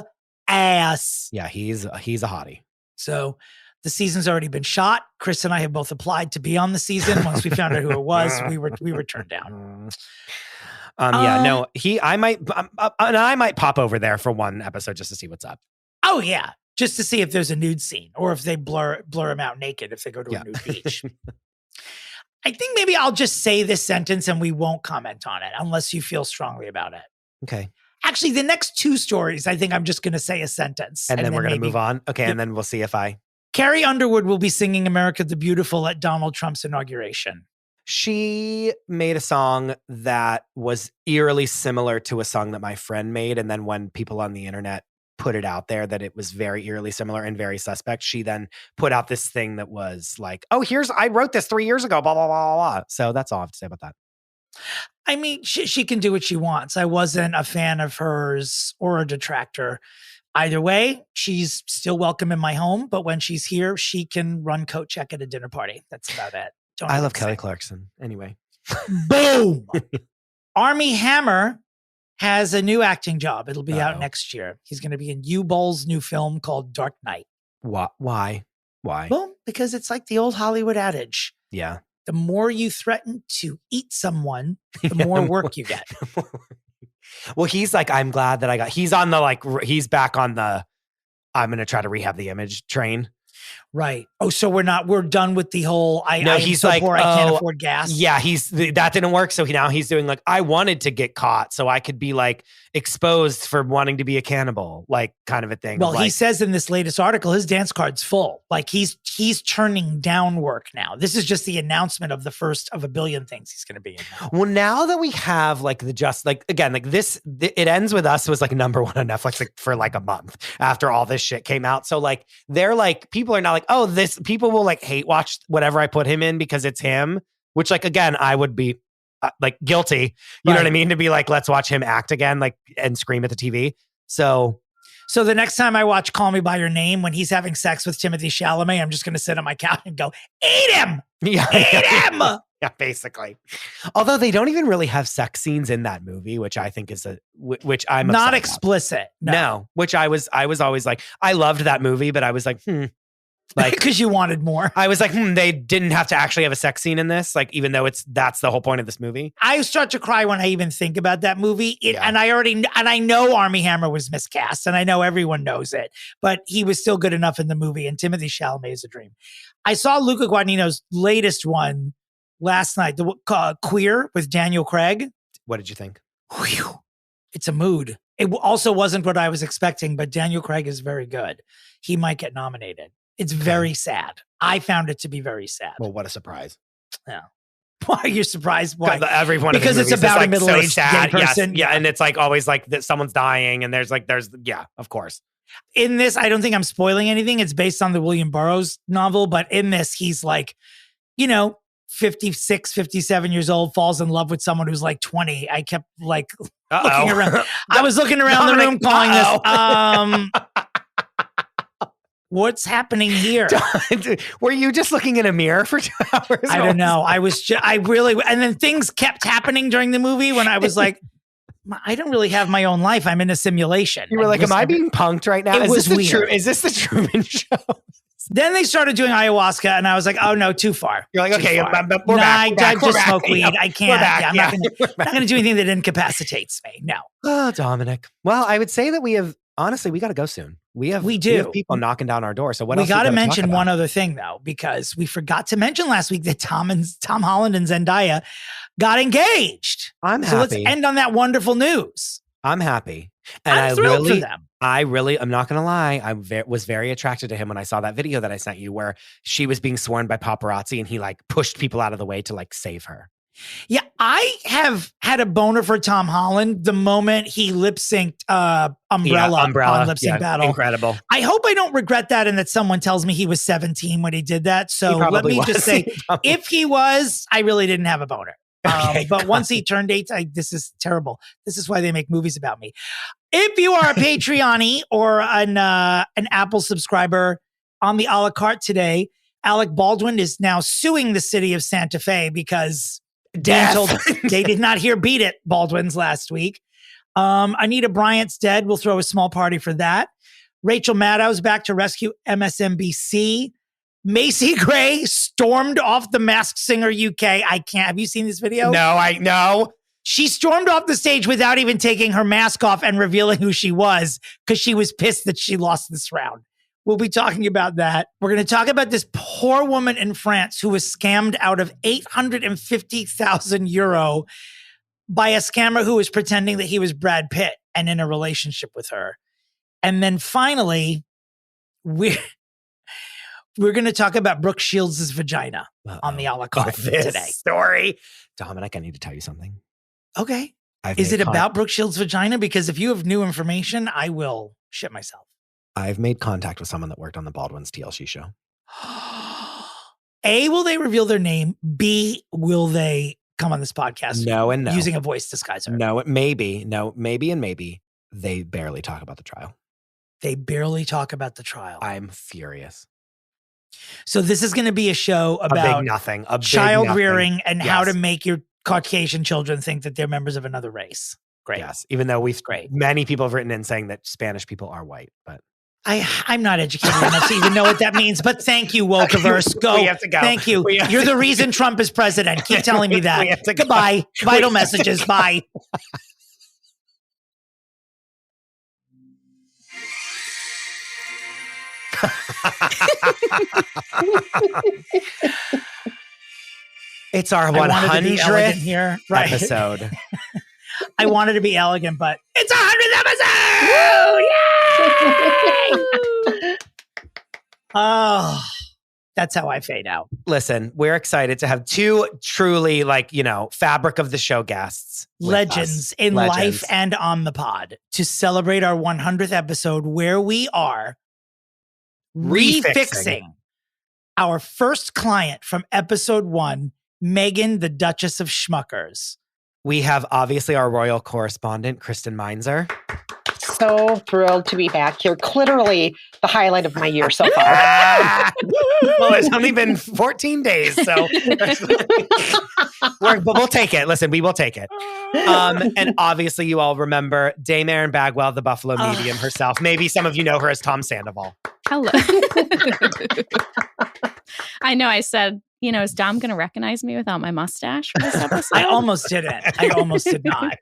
ass. Yeah, he's a hottie. So the season's already been shot. Chris and I have both applied to be on the season. Once we found out who it was, we were turned down. I might pop over there for one episode just to see what's up. Oh yeah, just to see if there's a nude scene or if they blur him out naked if they go to a nude beach. I think maybe I'll just say this sentence and we won't comment on it unless you feel strongly about it. Okay. Actually, the next two stories, I think I'm just going to say a sentence. And then we're going to move on. Okay. And then we'll see if Carrie Underwood will be singing America the Beautiful at Donald Trump's inauguration. She made a song that was eerily similar to a song that my friend made. And then when people on the internet put it out there that it was very eerily similar and very suspect, she then put out this thing that was like, oh, I wrote this 3 years ago, blah, blah, blah, blah. So that's all I have to say about that. I mean, she can do what she wants. I wasn't a fan of hers or a detractor. Either way, she's still welcome in my home. But when she's here, she can run coat check at a dinner party. That's about it. I love Kelly Clarkson. Anyway. Boom. Armie Hammer has a new acting job. It'll be out next year. He's going to be in U-Bowl's new film called Dark Knight. Why? Well, because it's like the old Hollywood adage. Yeah. The more you threaten to eat someone, the more work you get. Well, he's like, I'm glad that he's on the, he's back on the, I'm going to try to rehab the image train. Right. Oh, so we're done with the whole, he's so like, poor, I can't afford gas. Yeah, that didn't work. So now he's doing like, I wanted to get caught so I could be like exposed for wanting to be a cannibal, like kind of a thing. Well, he says in this latest article, his dance card's full. Like he's turning down work now. This is just the announcement of the first of a billion things he's going to be in now. Well, now that we have like it ends with Us was like number one on Netflix for like a month after all this shit came out. So like they're like, people are now like, oh, people will like hate watch whatever I put him in because it's him, which like, again, I would be like guilty, you know what I mean? To be like, let's watch him act again, like, and scream at the TV. So the next time I watch Call Me By Your Name, when he's having sex with Timothée Chalamet, I'm just going to sit on my couch and go, eat him! Eat him! Yeah, basically. Although they don't even really have sex scenes in that movie, which I think is which I'm not explicit. No, which I was always like, I loved that movie, but I was like, like, because you wanted more. I was like, they didn't have to actually have a sex scene in this, like, even though that's the whole point of this movie. I start to cry when I even think about that movie. And I know Armie Hammer was miscast, and I know everyone knows it, but he was still good enough in the movie, and Timothée Chalamet is a dream. I saw Luca Guadagnino's latest one last night, the Queer with Daniel Craig. What did you think? Whew. It's a mood. It also wasn't what I was expecting, but Daniel Craig is very good. He might get nominated. It's very sad. I found it to be very sad. Well, what a surprise. Yeah. Why are you surprised? Why? Because it's about a middle-aged gay person. Yes. Yeah. And it's like always like that someone's dying and there's yeah, of course. In this, I don't think I'm spoiling anything. It's based on the William Burroughs novel, but in this, he's like, 56, 57 years old, falls in love with someone who's like 20. I kept like looking around. I was looking around the room calling this, what's happening here? Were you just looking in a mirror for 2 hours? I don't know. And then things kept happening during the movie when I was like, I don't really have my own life. I'm in a simulation. You were like, am I being punked right now? Is this the Truman Show? Then they started doing ayahuasca, and I was like, "Oh no, too far." You're like, "Okay, we're back. I just smoke weed. I can't. I'm not going to do anything that incapacitates me." No. Oh, Dominic. Well, I would say that we have. Honestly, we got to go soon. We do. We have people knocking down our door. So what? We got to mention one other thing though, because we forgot to mention last week that Tom Holland and Zendaya got engaged. I'm happy. So let's end on that wonderful news. I'm happy, and I'm thrilled for them. I'm not going to lie. I was very attracted to him when I saw that video that I sent you where she was being swarmed by paparazzi and he like pushed people out of the way to like save her. Yeah, I have had a boner for Tom Holland the moment he lip synced Umbrella on Lip Sync Battle. Incredible. I hope I don't regret that and that someone tells me he was 17 when he did that. So let me just say, if he was, I really didn't have a boner. But once he turned 18, this is terrible. This is why they make movies about me. If you are a Patreon-y or an Apple subscriber on the a la carte today, Alec Baldwin is now suing the city of Santa Fe because they did not hear Beat It Baldwin's last week. Anita Bryant's dead. We'll throw a small party for that. Rachel Maddow's back to rescue MSNBC. Macy Gray stormed off the Masked Singer UK. Have you seen this video? No. She stormed off the stage without even taking her mask off and revealing who she was because she was pissed that she lost this round. We'll be talking about that. We're going to talk about this poor woman in France who was scammed out of 850,000 euro by a scammer who was pretending that he was Brad Pitt and in a relationship with her. And then finally, we're going to talk about Brooke Shields' vagina on the a la carte today. Story. Dominic, I need to tell you something. Okay. Is it about Brooke Shields' vagina? Because if you have new information, I will shit myself. I've made contact with someone that worked on the Baldwin's TLC show. A, will they reveal their name? B, will they come on this podcast? No and no. Using a voice disguiser? No, maybe. No, maybe and maybe. They barely talk about the trial. They barely talk about the trial. I'm furious. So this is going to be a show about child rearing and how to make your Caucasian children think that they're members of another race. Great. Yes, even though many people have written in saying that Spanish people are white, but I'm not educated enough to even know what that means. But thank you, Wokeverse. Go. We have to go. Thank you. You're the reason Trump is president. Keep telling me that. Goodbye. Vital messages. Bye. It's our 100th here. episode. I wanted to be elegant, but it's 100th episode! Yay! Oh, that's how I fade out. Listen, we're excited to have two truly fabric of the show guests. Legends in life and on the pod to celebrate our 100th episode where we are refixing our first client from episode 1, Meghan, the Duchess of Smuckers. We have obviously our royal correspondent, Kristen Meinzer. So thrilled to be back here. Literally the highlight of my year so far. Well, it's only been 14 days, so but we'll take it. Listen, we will take it. And obviously you all remember Dame Erin Bagwell, the Buffalo medium herself. Maybe some of you know her as Tom Sandoval. Hello. I know I said, is Dom going to recognize me without my mustache for this episode? I almost didn't. I almost did not.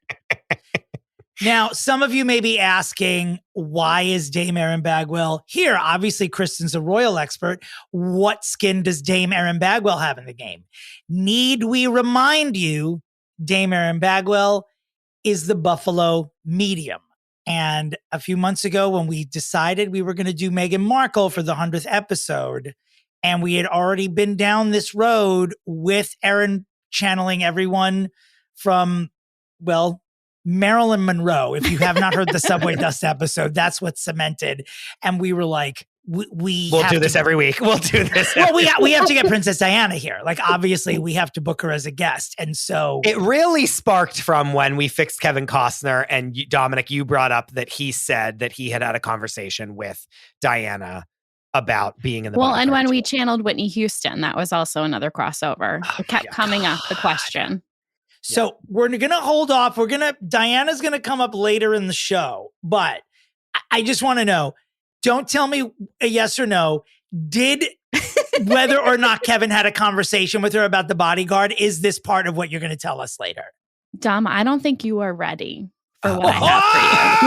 Now, some of you may be asking, why is Dame Erin Bagwell here? Obviously, Kristen's a royal expert. What skin does Dame Erin Bagwell have in the game? Need we remind you, Dame Erin Bagwell is the Buffalo medium. And a few months ago, when we decided we were going to do Meghan Markle for the 100th episode, and we had already been down this road with Erin channeling everyone from, Marilyn Monroe. If you have not heard the Subway Dust episode, that's what's cemented. And we were like, we'll do this every week. We'll do this. Well, we have to get Princess Diana here. Obviously, we have to book her as a guest. And so it really sparked from when we fixed Kevin Costner, and Dominic, you brought up that he said that he had a conversation with Diana about being in the Well, and when we channeled Whitney Houston, that was also another crossover. It kept coming up, the question. So we're going to hold off. Diana's going to come up later in the show, but I just want to know, don't tell me a yes or no. Did whether or not Kevin had a conversation with her about the Bodyguard, is this part of what you're going to tell us later? Dom, I don't think you are ready for what I have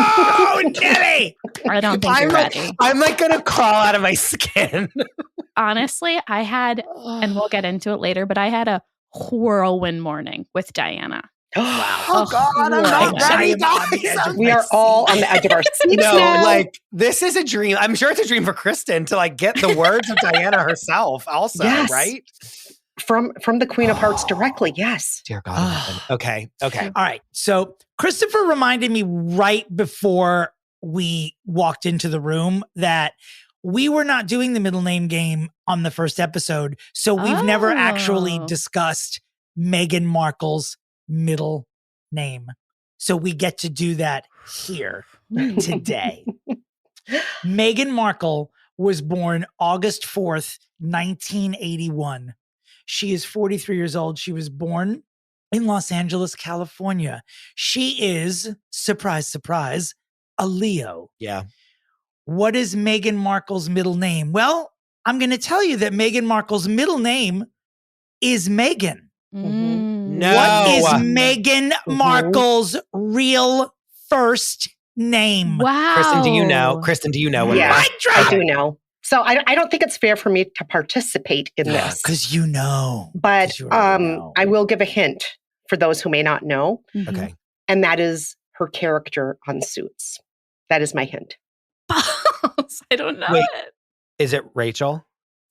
for you. Oh, Jenny! I don't think you're ready. I'm going to crawl out of my skin. Honestly, I had, and we'll get into it later, but I had a whirlwind morning with Diana. Wow. Oh God, I'm not ready, guys. We are all on the edge of our seats now. This is a dream. I'm sure it's a dream for Kristen to get the words of Diana herself also, yes. Right? From the Queen of Hearts directly, yes. Dear God. Okay. All right. So Christopher reminded me right before we walked into the room that we were not doing the middle name game on the first episode. So we've never actually discussed Meghan Markle's middle name. So we get to do that here today. Meghan Markle was born August 4th, 1981. She is 43 years old. She was born in Los Angeles, California. She is, surprise, surprise, a Leo. Yeah. What is Meghan Markle's middle name? Well, I'm going to tell you that Meghan Markle's middle name is Meghan. No. What is Meghan Markle's real first name? Wow. Kristen, do you know? What yeah, it is? I do know. So I don't think it's fair for me to participate in this. Because you know. But I will give a hint for those who may not know. Okay. And that is her character on Suits. That is my hint. I don't know it. Is it Rachel?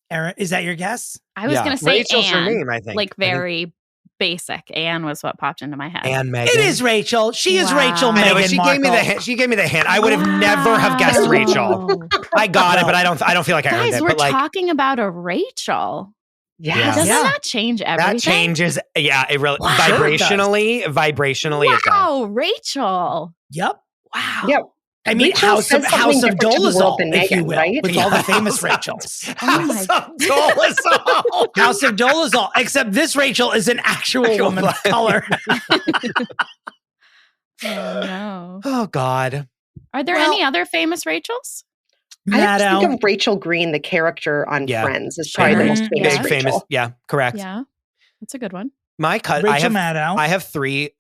Erin, is that your guess? I was going to say Rachel's Anne, her name, I think. Very basic. Anne was what popped into my head. Anne Meghan. It is Rachel. She is Rachel I know, Meghan she Markle. gave me the hint. I would have never have guessed Rachel. I got it, but I don't feel like I earned Guys, it. we're But talking about a Rachel. Yes. Doesn't that change everything? That changes. Yeah, it really vibrationally it does. Wow, Rachel. Yep. Wow. Yep. I mean, Rachel House of says something different to the world Dolezal, than if you Meghan, will, right? with all the famous Rachels. Oh my House of Dolezal. House of Dolezal, except this Rachel is an actual woman of color. Oh no. Oh God. Are there any other famous Rachels? I always Maddow. think of Rachel Green, the character on Yeah. Friends, is probably the most famous Yeah. Big Rachel. famous. Yeah, correct. Yeah. That's a good one. My cousin, Rachel Maddow. I have three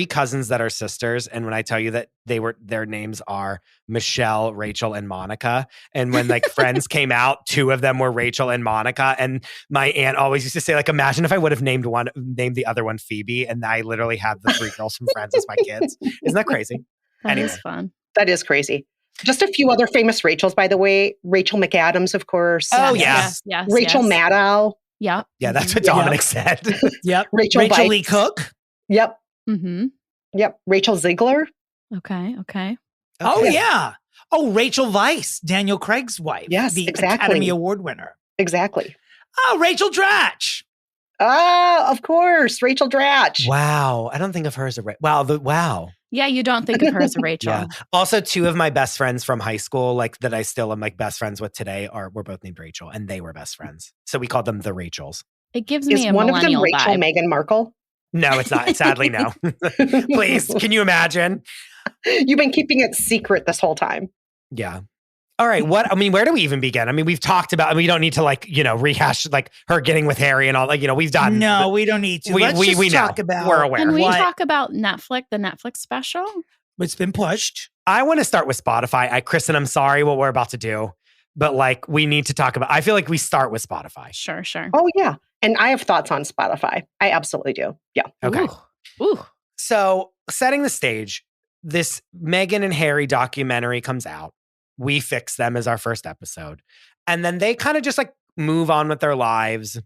cousins that are sisters, and when I tell you that their names are Michelle, Rachel, and Monica, and when like Friends came out, two of them were Rachel and Monica, and my aunt always used to say like, imagine if I would have named the other one Phoebe, and I literally had the three girls from Friends as my kids. Isn't that crazy? That is fun. That is crazy. Just a few other famous Rachels, by the way. Rachel McAdams, of course. Oh, Yes. Rachel Maddow. Yep. Yeah, that's what Dominic said. Yep. Rachel Lee Weisz. Cook. Yep. Mm-hmm. Yep. Rachel Ziegler. Okay. Oh, yeah. Oh, Rachel Weisz, Daniel Craig's wife. Yes, the exactly. Academy Award winner. Exactly. Oh, Rachel Dratch. Of course. Rachel Dratch. Wow, I don't think of her as a wow. Yeah, you don't think of her as a Rachel. Yeah. Also, two of my best friends from high school, like that I still am like best friends with today, were both named Rachel, and they were best friends. So we called them the Rachels. It gives Is me a one of them millennial Rachel vibe. Meghan Markle? No, it's not. Sadly, no. Please, can you imagine? You've been keeping it secret this whole time. Yeah. All right. Where do we even begin? I mean, we've talked about, we don't need to rehash like her getting with Harry and all that, we've done. No, we don't need to. Let's just talk about. We're aware. Can we what- talk about the Netflix special? It's been pushed. I want to start with Spotify. Kristen, I'm sorry what we're about to do, but like we need to talk about, I feel like we start with Spotify. Sure. Oh, yeah. And I have thoughts on Spotify. I absolutely do. Yeah. Okay. Ooh. So setting the stage, this Meghan and Harry documentary comes out. We Fix Them as our first episode. And then they kind of just like move on with their lives.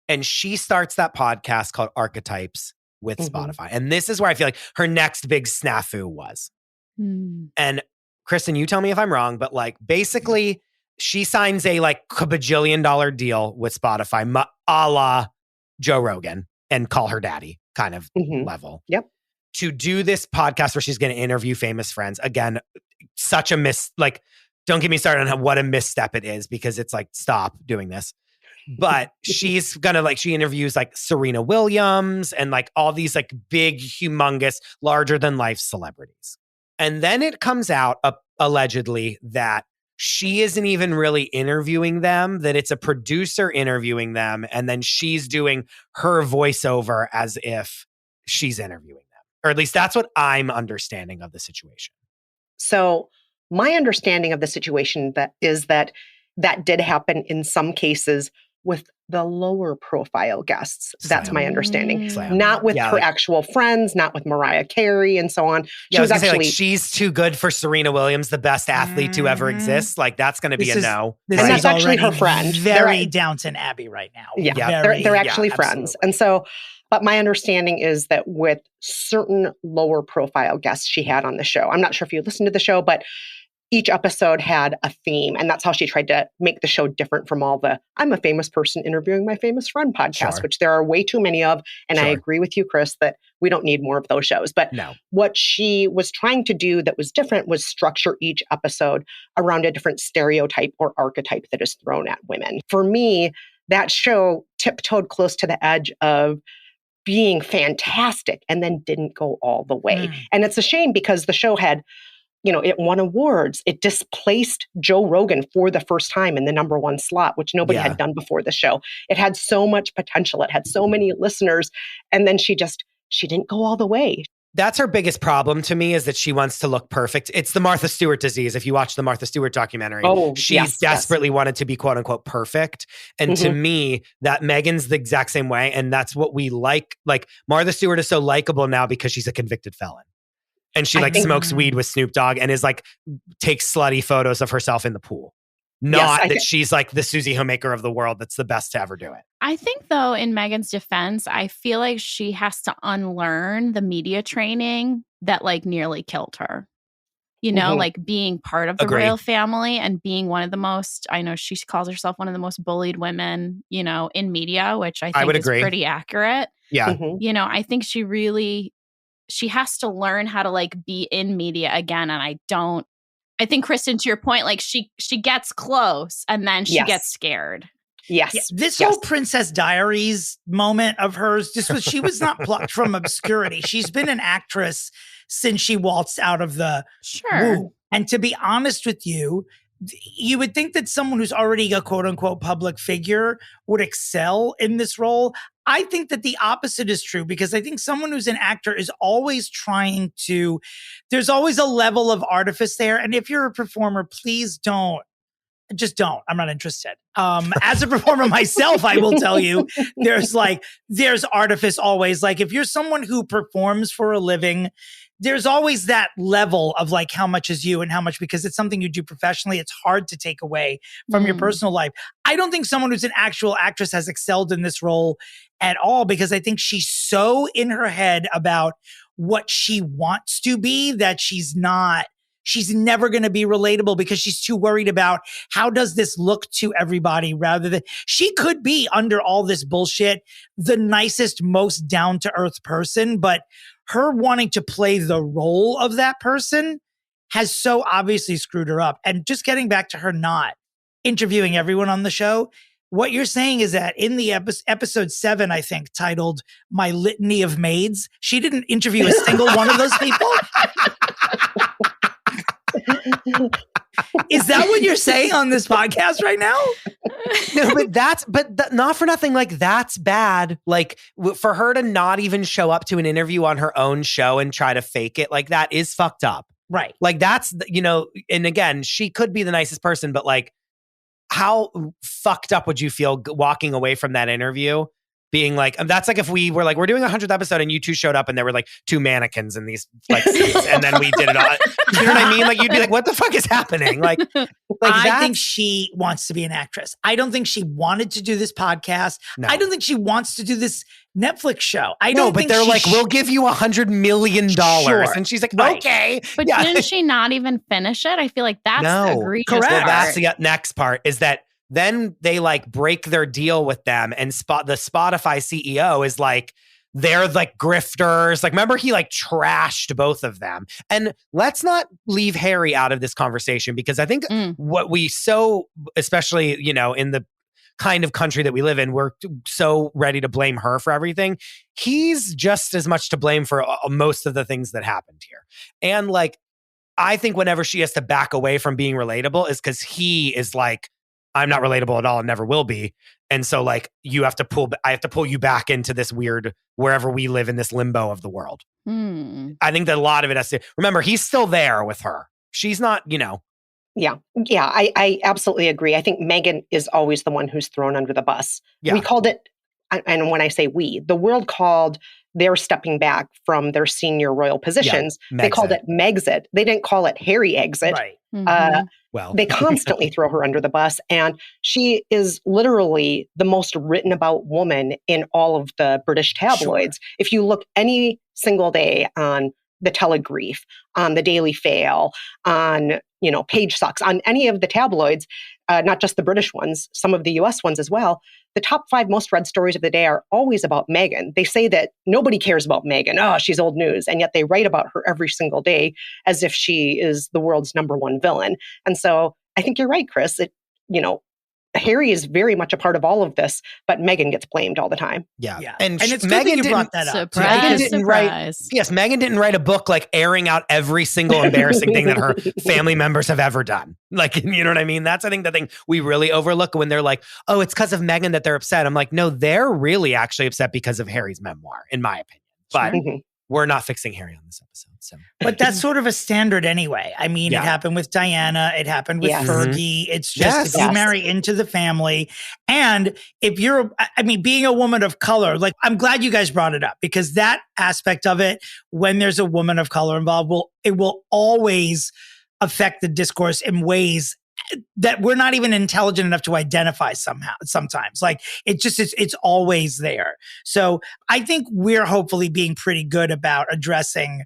And she starts that podcast called Archetypes with Spotify. And this is where I feel like her next big snafu was. And Kristen, you tell me if I'm wrong, but like basically she signs a like $1 bajillion deal with Spotify, a la Joe Rogan and Call Her Daddy kind of level. Yep. To do this podcast where she's going to interview famous friends. Again, such a don't get me started on what a misstep it is, because it's like, stop doing this. But she's going to she interviews like Serena Williams and like all these like big, humongous, larger than life celebrities. And then it comes out allegedly that she isn't even really interviewing them, that it's a producer interviewing them. And then she's doing her voiceover as if she's interviewing them. Or at least that's what I'm understanding of the situation. So my understanding of the situation is that did happen in some cases with the lower profile guests. That's my understanding. Not with her actual friends, not with Mariah Carey and so on. She was actually she's too good for Serena Williams, the best athlete to ever exist. Like that's going to be a no. And that's actually her friend. Very Downton Abbey right now. Yeah, they're actually friends. Absolutely. And so, but my understanding is that with certain lower profile guests she had on the show, I'm not sure if you listened to the show, but each episode had a theme. And that's how she tried to make the show different from all the I'm a famous person interviewing my famous friend podcast, which there are way too many of. And I agree with you, Chris, that we don't need more of those shows. But what she was trying to do that was different was structure each episode around a different stereotype or archetype that is thrown at women. For me, that show tiptoed close to the edge of being fantastic and then didn't go all the way. And it's a shame because the show had, it won awards. It displaced Joe Rogan for the first time in the #1 slot, which nobody had done before the show. It had so much potential. It had so many listeners. And then she didn't go all the way. That's her biggest problem to me, is that she wants to look perfect. It's the Martha Stewart disease. If you watch the Martha Stewart documentary, she's desperately wanted to be quote unquote perfect. And to me, that Meghan's the exact same way. And that's what we like. Like Martha Stewart is so likable now because she's a convicted felon. And she smokes weed with Snoop Dogg and is takes slutty photos of herself in the pool. Not that she's like the Susie Homemaker of the world that's the best to ever do it. I think though, in Meghan's defense, I feel like she has to unlearn the media training that nearly killed her. Being part of the royal family and being one of the most, I know she calls herself one of the most bullied women, in media, which I think would is agree. pretty accurate. Yeah. I think she really she has to learn how to like be in media again. And I think Kristen, to your point, like she gets close and then she gets scared. Yes. Yeah, this whole Princess Diaries moment of hers, she was not plucked from obscurity. She's been an actress since she waltzed out of the womb. And to be honest with you, you would think that someone who's already a quote unquote public figure would excel in this role. I think that the opposite is true because I think someone who's an actor is always there's always a level of artifice there. And if you're a performer, please don't. Just don't. I'm not interested. As a performer myself, I will tell you, there's artifice always. Like if you're someone who performs for a living, there's always that level of like how much is you and how much, because it's something you do professionally. It's hard to take away from your personal life. I don't think someone who's an actual actress has excelled in this role at all because I think she's so in her head about what she wants to be that she's never going to be relatable because she's too worried about how does this look to everybody rather than she could be under all this bullshit, the nicest, most down to earth person. But her wanting to play the role of that person has so obviously screwed her up. And just getting back to her not interviewing everyone on the show, what you're saying is that in the episode 7, I think, titled My Litany of Maids, she didn't interview a single one of those people. Is that what you're saying on this podcast right now? No, but not for nothing. Like that's bad. Like for her to not even show up to an interview on her own show and try to fake it, like that is fucked up. Right. Like that's, and again, she could be the nicest person, but like how fucked up would you feel walking away from that interview? Being like, that's like if we were like, we're doing 100th episode and you two showed up and there were like 2 mannequins in these like seats and then we did it all. You know what I mean? Like you'd be like, what the fuck is happening? Like I think she wants to be an actress. I don't think she wanted to do this podcast. No. I don't think she wants to do this Netflix show. But they're like, we'll give you $100 million. Sure. And she's like, okay. But didn't she not even finish it? I feel like that's the egregious part. Well, that's the next part is that then they like break their deal with them and the Spotify CEO is like, they're like grifters. Like, remember he like trashed both of them. And let's not leave Harry out of this conversation because I think what we especially, in the kind of country that we live in, we're so ready to blame her for everything. He's just as much to blame for most of the things that happened here. And like, I think whenever she has to back away from being relatable is because he is like, I'm not relatable at all and never will be. And so like I have to pull you back into this weird, wherever we live in this limbo of the world. I think that a lot of it has to, remember, he's still there with her. She's not, Yeah, I absolutely agree. I think Meghan is always the one who's thrown under the bus. Yeah. We called it, and when I say we, the world called their stepping back from their senior royal positions. Yeah, they called it Megxit. They didn't call it Harry exit. Right. They constantly throw her under the bus. And she is literally the most written about woman in all of the British tabloids. Sure. If you look any single day on the Telegraph, on the Daily Fail, on, Page Sucks, on any of the tabloids, not just the British ones, some of the US ones as well, the top 5 most read stories of the day are always about Meghan. They say that nobody cares about Meghan. Oh, she's old news. And yet they write about her every single day as if she is the world's #1 villain. And so I think you're right, Chris. Harry is very much a part of all of this, but Meghan gets blamed all the time. Yeah. And it's Meghan good that you brought that up. Meghan didn't write a book like airing out every single embarrassing thing that her family members have ever done. Like, you know what I mean? That's, I think, the thing we really overlook when they're like, oh, it's because of Meghan that they're upset. I'm like, no, they're really actually upset because of Harry's memoir, in my opinion. But we're not fixing Harry on this episode. So. But that's sort of a standard anyway. I mean, it happened with Diana. It happened with Fergie. It's just if you marry into the family. And if you're, being a woman of color, like, I'm glad you guys brought it up because that aspect of it, when there's a woman of color involved, it will always affect the discourse in ways that we're not even intelligent enough to identify sometimes. Like it's always there. So I think we're hopefully being pretty good about addressing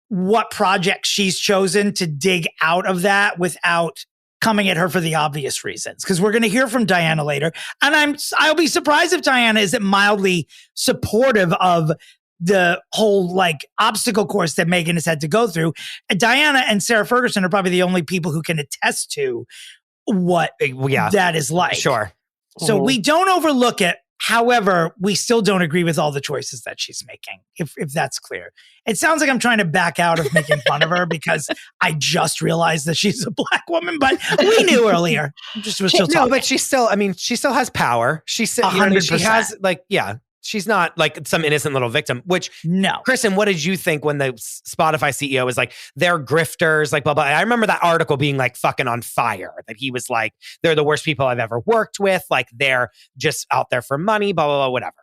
what project she's chosen to dig out of that without coming at her for the obvious reasons. Because we're going to hear from Diana later. And I'll be surprised if Diana isn't mildly supportive of the whole like obstacle course that Meghan has had to go through. And Diana and Sarah Ferguson are probably the only people who can attest to what that is like. Sure. So we don't overlook it. However, we still don't agree with all the choices that she's making, if that's clear. It sounds like I'm trying to back out of making fun of her because I just realized that she's a Black woman, but we knew earlier. But she still has power. She's 100%. She has she's not like some innocent little victim, which Kristen, what did you think when the Spotify CEO was like, they're grifters, like blah, blah. I remember that article being like fucking on fire, that he was like, they're the worst people I've ever worked with. Like they're just out there for money, blah, blah, blah, whatever.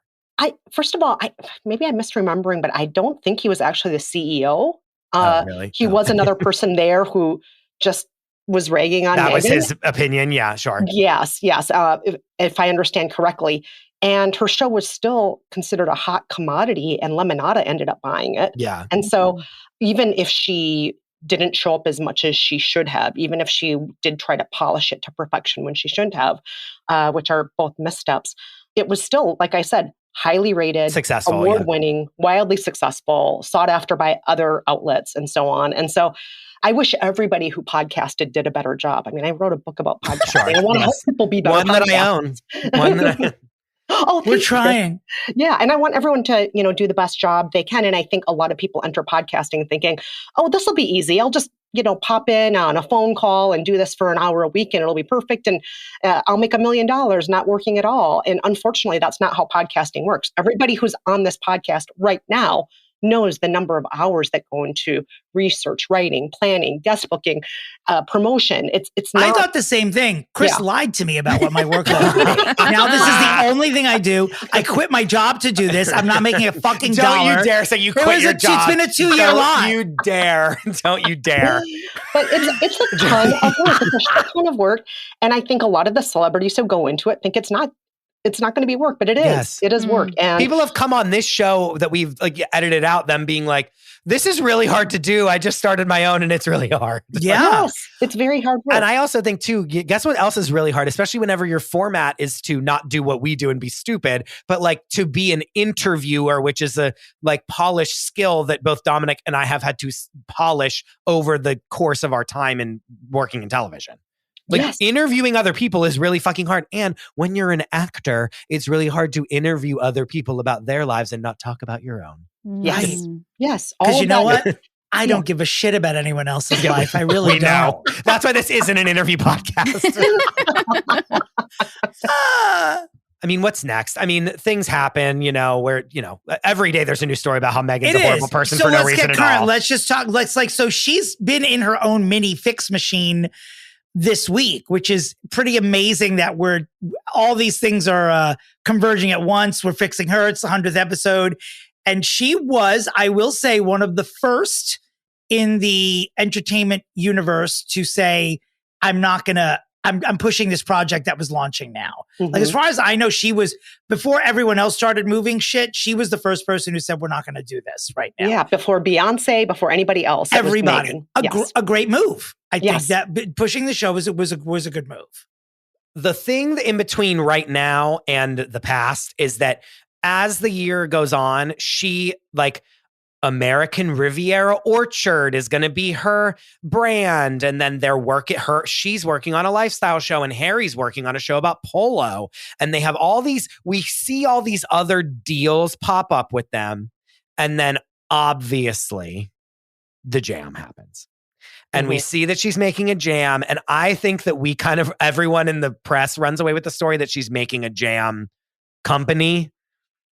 First of all, maybe I'm misremembering, but I don't think he was actually the CEO. Really? He was another person there who just was ragging on That Meghan. was his opinion. Yeah, sure. Yes. If I understand correctly. And her show was still considered a hot commodity, and Lemonada ended up buying it. Yeah. And so even if she didn't show up as much as she should have, even if she did try to polish it to perfection when she shouldn't have, which are both missteps, it was still, like I said, highly rated, successful, award-winning, wildly successful, sought after by other outlets and so on. And so I wish everybody who podcasted did a better job. I mean, I wrote a book about podcasting. Sure, I want to help people be better. One that I own. Oh, we're trying. Yeah. And I want everyone to, do the best job they can. And I think a lot of people enter podcasting thinking, oh, this will be easy. I'll just, pop in on a phone call and do this for an hour a week and it'll be perfect. And I'll make $1 million not working at all. And unfortunately, that's not how podcasting works. Everybody who's on this podcast right now knows the number of hours that go into research, writing, planning, guest booking, promotion. It's not. I thought the same thing. Chris lied to me about what my workload would be. Now this is the only thing I do. I quit my job to do this. I'm not making a fucking dollar. Don't you dare say you quit your job. It's been a 2-year lie. Don't you dare. Don't you dare. But it's a ton of work. It's a ton of work. And I think a lot of the celebrities who go into it think it's not going to be work, but it is. Yes. It is work. And people have come on this show that we've edited out, them being like, this is really hard to do. I just started my own and it's really hard. Yeah. Yes, it's very hard work. And I also think too, guess what else is really hard, especially whenever your format is to not do what we do and be stupid, but like to be an interviewer, which is a like polished skill that both Dominic and I have had to polish over the course of our time in working in television. Like interviewing other people is really fucking hard. And when you're an actor, it's really hard to interview other people about their lives and not talk about your own. Yes. Right. Yes. Because you know what? I don't give a shit about anyone else's life. I really don't. That's why this isn't an interview podcast. I mean, what's next? I mean, things happen, where, every day there's a new story about how Meghan's a horrible person for no reason at all. Let's just talk. So she's been in her own mini fix machine this week, which is pretty amazing that all these things are converging at once. We're fixing her. It's the 100th episode. And she was, I will say, one of the first in the entertainment universe to say, I'm pushing this project that was launching now. Mm-hmm. Like, as far as I know, she was, before everyone else started moving shit, she was the first person who said, we're not going to do this right now. Yeah, before Beyonce, before anybody else. Everybody. A great move. I think that pushing the show was a good move. The thing in between right now and the past is that as the year goes on, she American Riviera Orchard is going to be her brand. And then she's working on a lifestyle show and Harry's working on a show about polo. And they have we see all these other deals pop up with them. And then obviously the jam happens. And we see that she's making a jam. And I think that everyone in the press runs away with the story that she's making a jam company.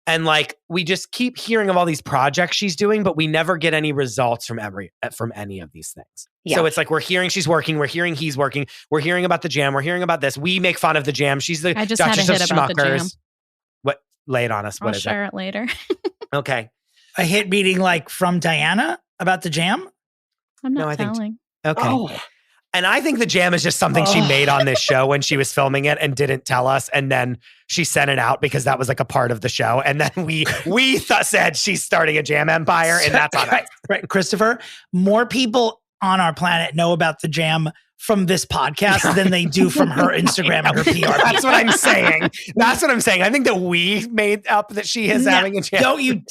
And we just keep hearing of all these projects she's doing, but we never get any results from any of these things. Yeah. So it's like, we're hearing she's working. We're hearing he's working. We're hearing about the jam. We're hearing about this. We make fun of the jam. She's the Duchess of Smuckers. What? Lay it on us. What I'll share it later. Okay. A hit meeting from Diana about the jam? I'm not telling. Okay. Oh. And I think the jam is just something she made on this show when she was filming it and didn't tell us. And then she sent it out because that was a part of the show. And then we said she's starting a jam empire, and that's on it. Right. Christopher, more people on our planet know about the jam from this podcast than they do from her Instagram and her PR. That's what I'm saying. That's what I'm saying. I think that we made up that she is having a jam. Don't you?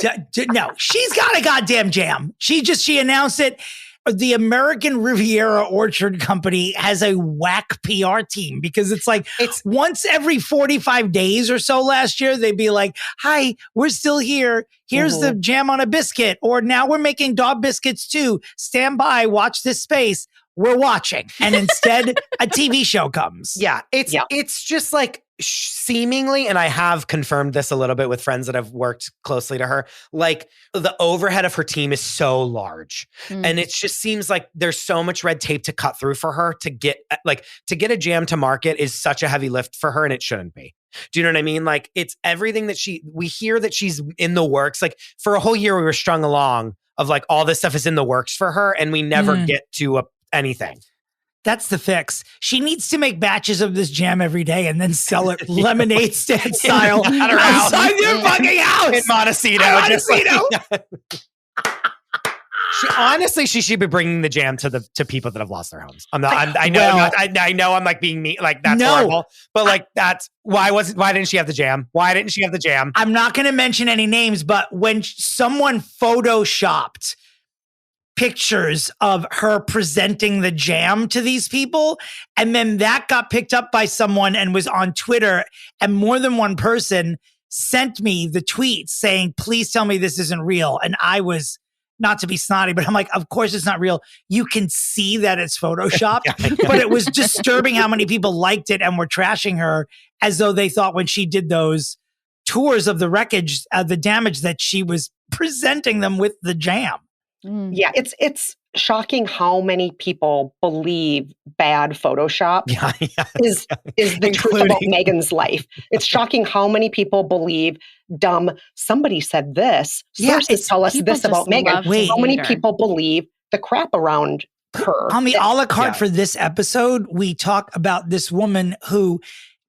No, she's got a goddamn jam. She announced it. The American Riviera Orchard Company has a whack PR team because it's once every 45 days or so last year, they'd be like, hi, we're still here. Here's the jam on a biscuit. Or now we're making dog biscuits too. Stand by, watch this space. We're watching. And instead, a TV show comes. Yeah. It's just like seemingly, and I have confirmed this a little bit with friends that have worked closely to her, like the overhead of her team is so large. And it just seems like there's so much red tape to cut through for her to get a jam to market is such a heavy lift for her, and it shouldn't be. Do you know what I mean? Like it's everything that we hear that she's in the works. Like for a whole year we were strung along of like all this stuff is in the works for her and we never get to anything. That's the fix. She needs to make batches of this jam every day and then sell it lemonade stand style outside your fucking house in Montecito. She should be bringing the jam to people that have lost their homes. I know I'm like being mean, like that's horrible, but like that's why didn't she have the jam? Why didn't she have the jam? I'm not going to mention any names, but when someone photoshopped pictures of her presenting the jam to these people, and then that got picked up by someone and was on Twitter, and more than one person sent me the tweet saying, please tell me this isn't real. And I was, not to be snotty, but I'm like, of course it's not real. You can see that it's photoshopped, but it was disturbing how many people liked it and were trashing her as though they thought when she did those tours of the wreckage, the damage, that she was presenting them with the jam. Yeah, it's shocking how many people believe bad Photoshop is the truth about Meghan's life. It's shocking how many people believe dumb, somebody said this, sources tell us this about Meghan. How many people believe the crap around her? On the a la carte for this episode, we talk about this woman who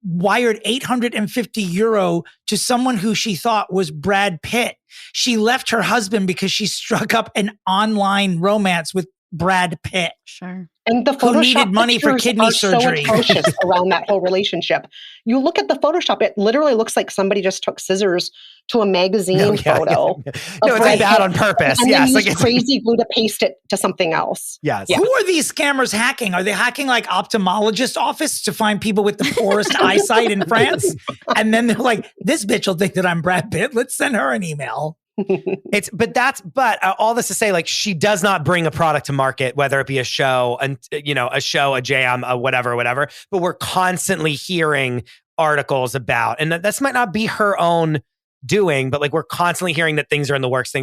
wired €850 to someone who she thought was Brad Pitt. She left her husband because she struck up an online romance with Brad Pitt. Sure. And the Photoshop who needed money for kidney surgery. So atrocious around that whole relationship. You look at the Photoshop, it literally looks like somebody just took scissors to a magazine photo. No, it's like bad on purpose. And then use crazy glue to paste it to something else. Yes. Who are these scammers hacking? Are they hacking like ophthalmologist office to find people with the poorest eyesight in France? And then they're like, this bitch will think that I'm Brad Pitt. Let's send her an email. But all this to say, like, she does not bring a product to market, whether it be a show, and a jam, whatever. But we're constantly hearing articles about, and this might not be her own doing, but like we're constantly hearing that things are in the works,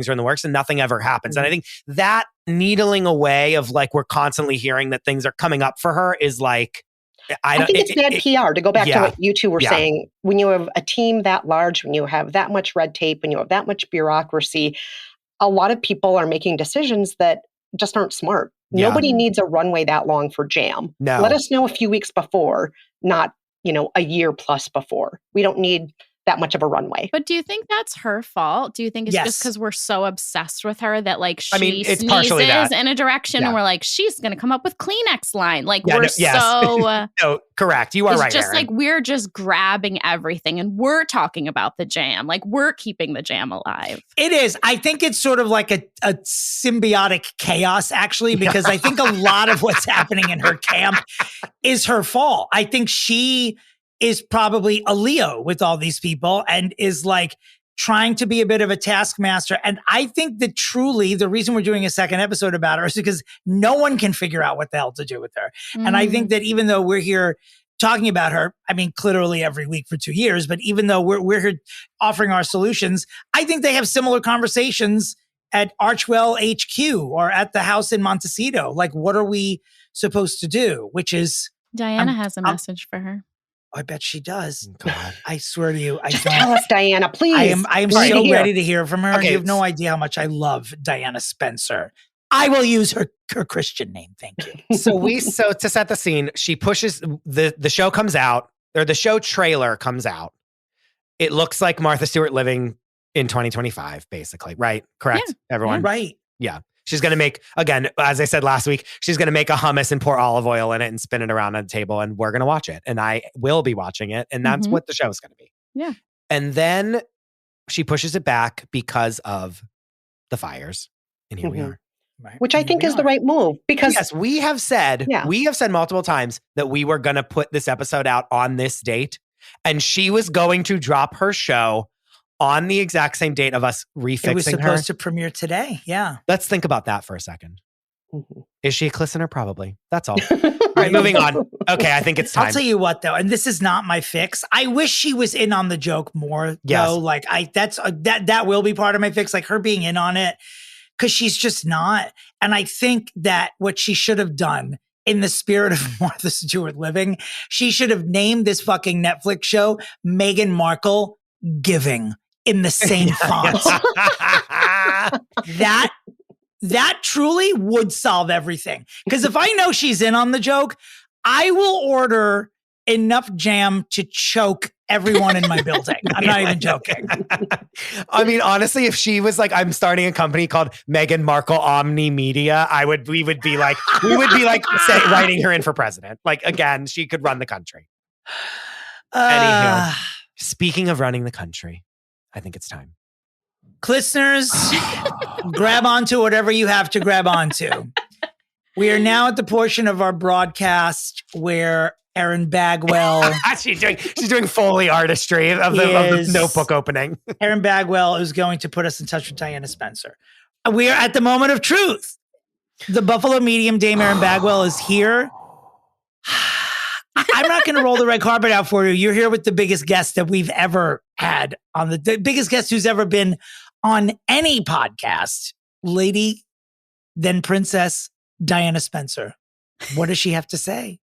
and nothing ever happens. And I think that needling away of like we're constantly hearing that things are coming up for her is like, I think it's bad PR, to go back to what you two were saying. When you have a team that large, when you have that much red tape, when you have that much bureaucracy, a lot of people are making decisions that just aren't smart. Yeah. Nobody needs a runway that long for jam. No. Let us know a few weeks before, not, a year plus before. We don't need that much of a runway. But do you think that's her fault? Do you think it's just because we're so obsessed with her that like she it's sneezes in a direction and we're like, she's going to come up with Kleenex line? Like no, correct. You are right, It's just Erin. like we're just grabbing everything and we're talking about the jam. Like we're keeping the jam alive. It is. I think it's sort of like a symbiotic chaos, actually, because I think a lot of what's happening in her camp is her fault. I think she is probably a Leo with all these people and is like trying to be a bit of a taskmaster. And I think that truly the reason we're doing a second episode about her is because no one can figure out what the hell to do with her. And I think that even though we're here talking about her, I mean, literally every week for 2 years, but even though we're here offering our solutions, I think they have similar conversations at Archwell HQ or at the house in Montecito. Like, what are we supposed to do? Which is... Diana has a message for her. I bet she does. God. I swear to you, I don't. Tell us, Diana, please. I am so ready to hear from her. Okay. You have no idea how much I love Diana Spencer. I will use her Christian name. Thank you. So to set the scene, she pushes the show comes out, or the show trailer comes out. It looks like Martha Stewart living in 2025, basically, right? Correct, everyone? Right. Yeah. She's going to make, again, as I said last week, she's going to make a hummus and pour olive oil in it and spin it around on the table. And we're going to watch it. And I will be watching it. And that's what the show is going to be. Yeah. And then she pushes it back because of the fires. And here we are. Right. Which I think is the right move because yes, we have said multiple times that we were going to put this episode out on this date, and she was going to drop her show on the exact same date of us refixing her. It was supposed to premiere today. Yeah. Let's think about that for a second. Is she a listener? Probably. That's all. All right, moving on. Okay, I think it's time. I'll tell you what, though, and this is not my fix. I wish she was in on the joke more. Yes. Though. Like that will be part of my fix. Like her being in on it. Because she's just not. And I think that what she should have done in the spirit of Martha Stewart living, she should have named this fucking Netflix show Meghan Markle Giving in the same font. That truly would solve everything. Because if I know she's in on the joke, I will order enough jam to choke everyone in my building. I'm not even joking. I mean, honestly, if she was like, I'm starting a company called Meghan Markle Omni Media, we would be like writing her in for president. Like, again, she could run the country. Anywho, speaking of running the country, I think it's time. Listeners, grab onto whatever you have to grab onto. We are now at the portion of our broadcast where Erin Bagwell. she's doing Foley artistry of the notebook opening. Erin Bagwell is going to put us in touch with Diana Spencer. We are at the moment of truth. The Buffalo medium Dame Erin Bagwell is here. I'm not going to roll the red carpet out for you. You're here with the biggest guest that we've ever had on the biggest guest who's ever been on any podcast. Lady, then Princess Diana Spencer. What does she have to say?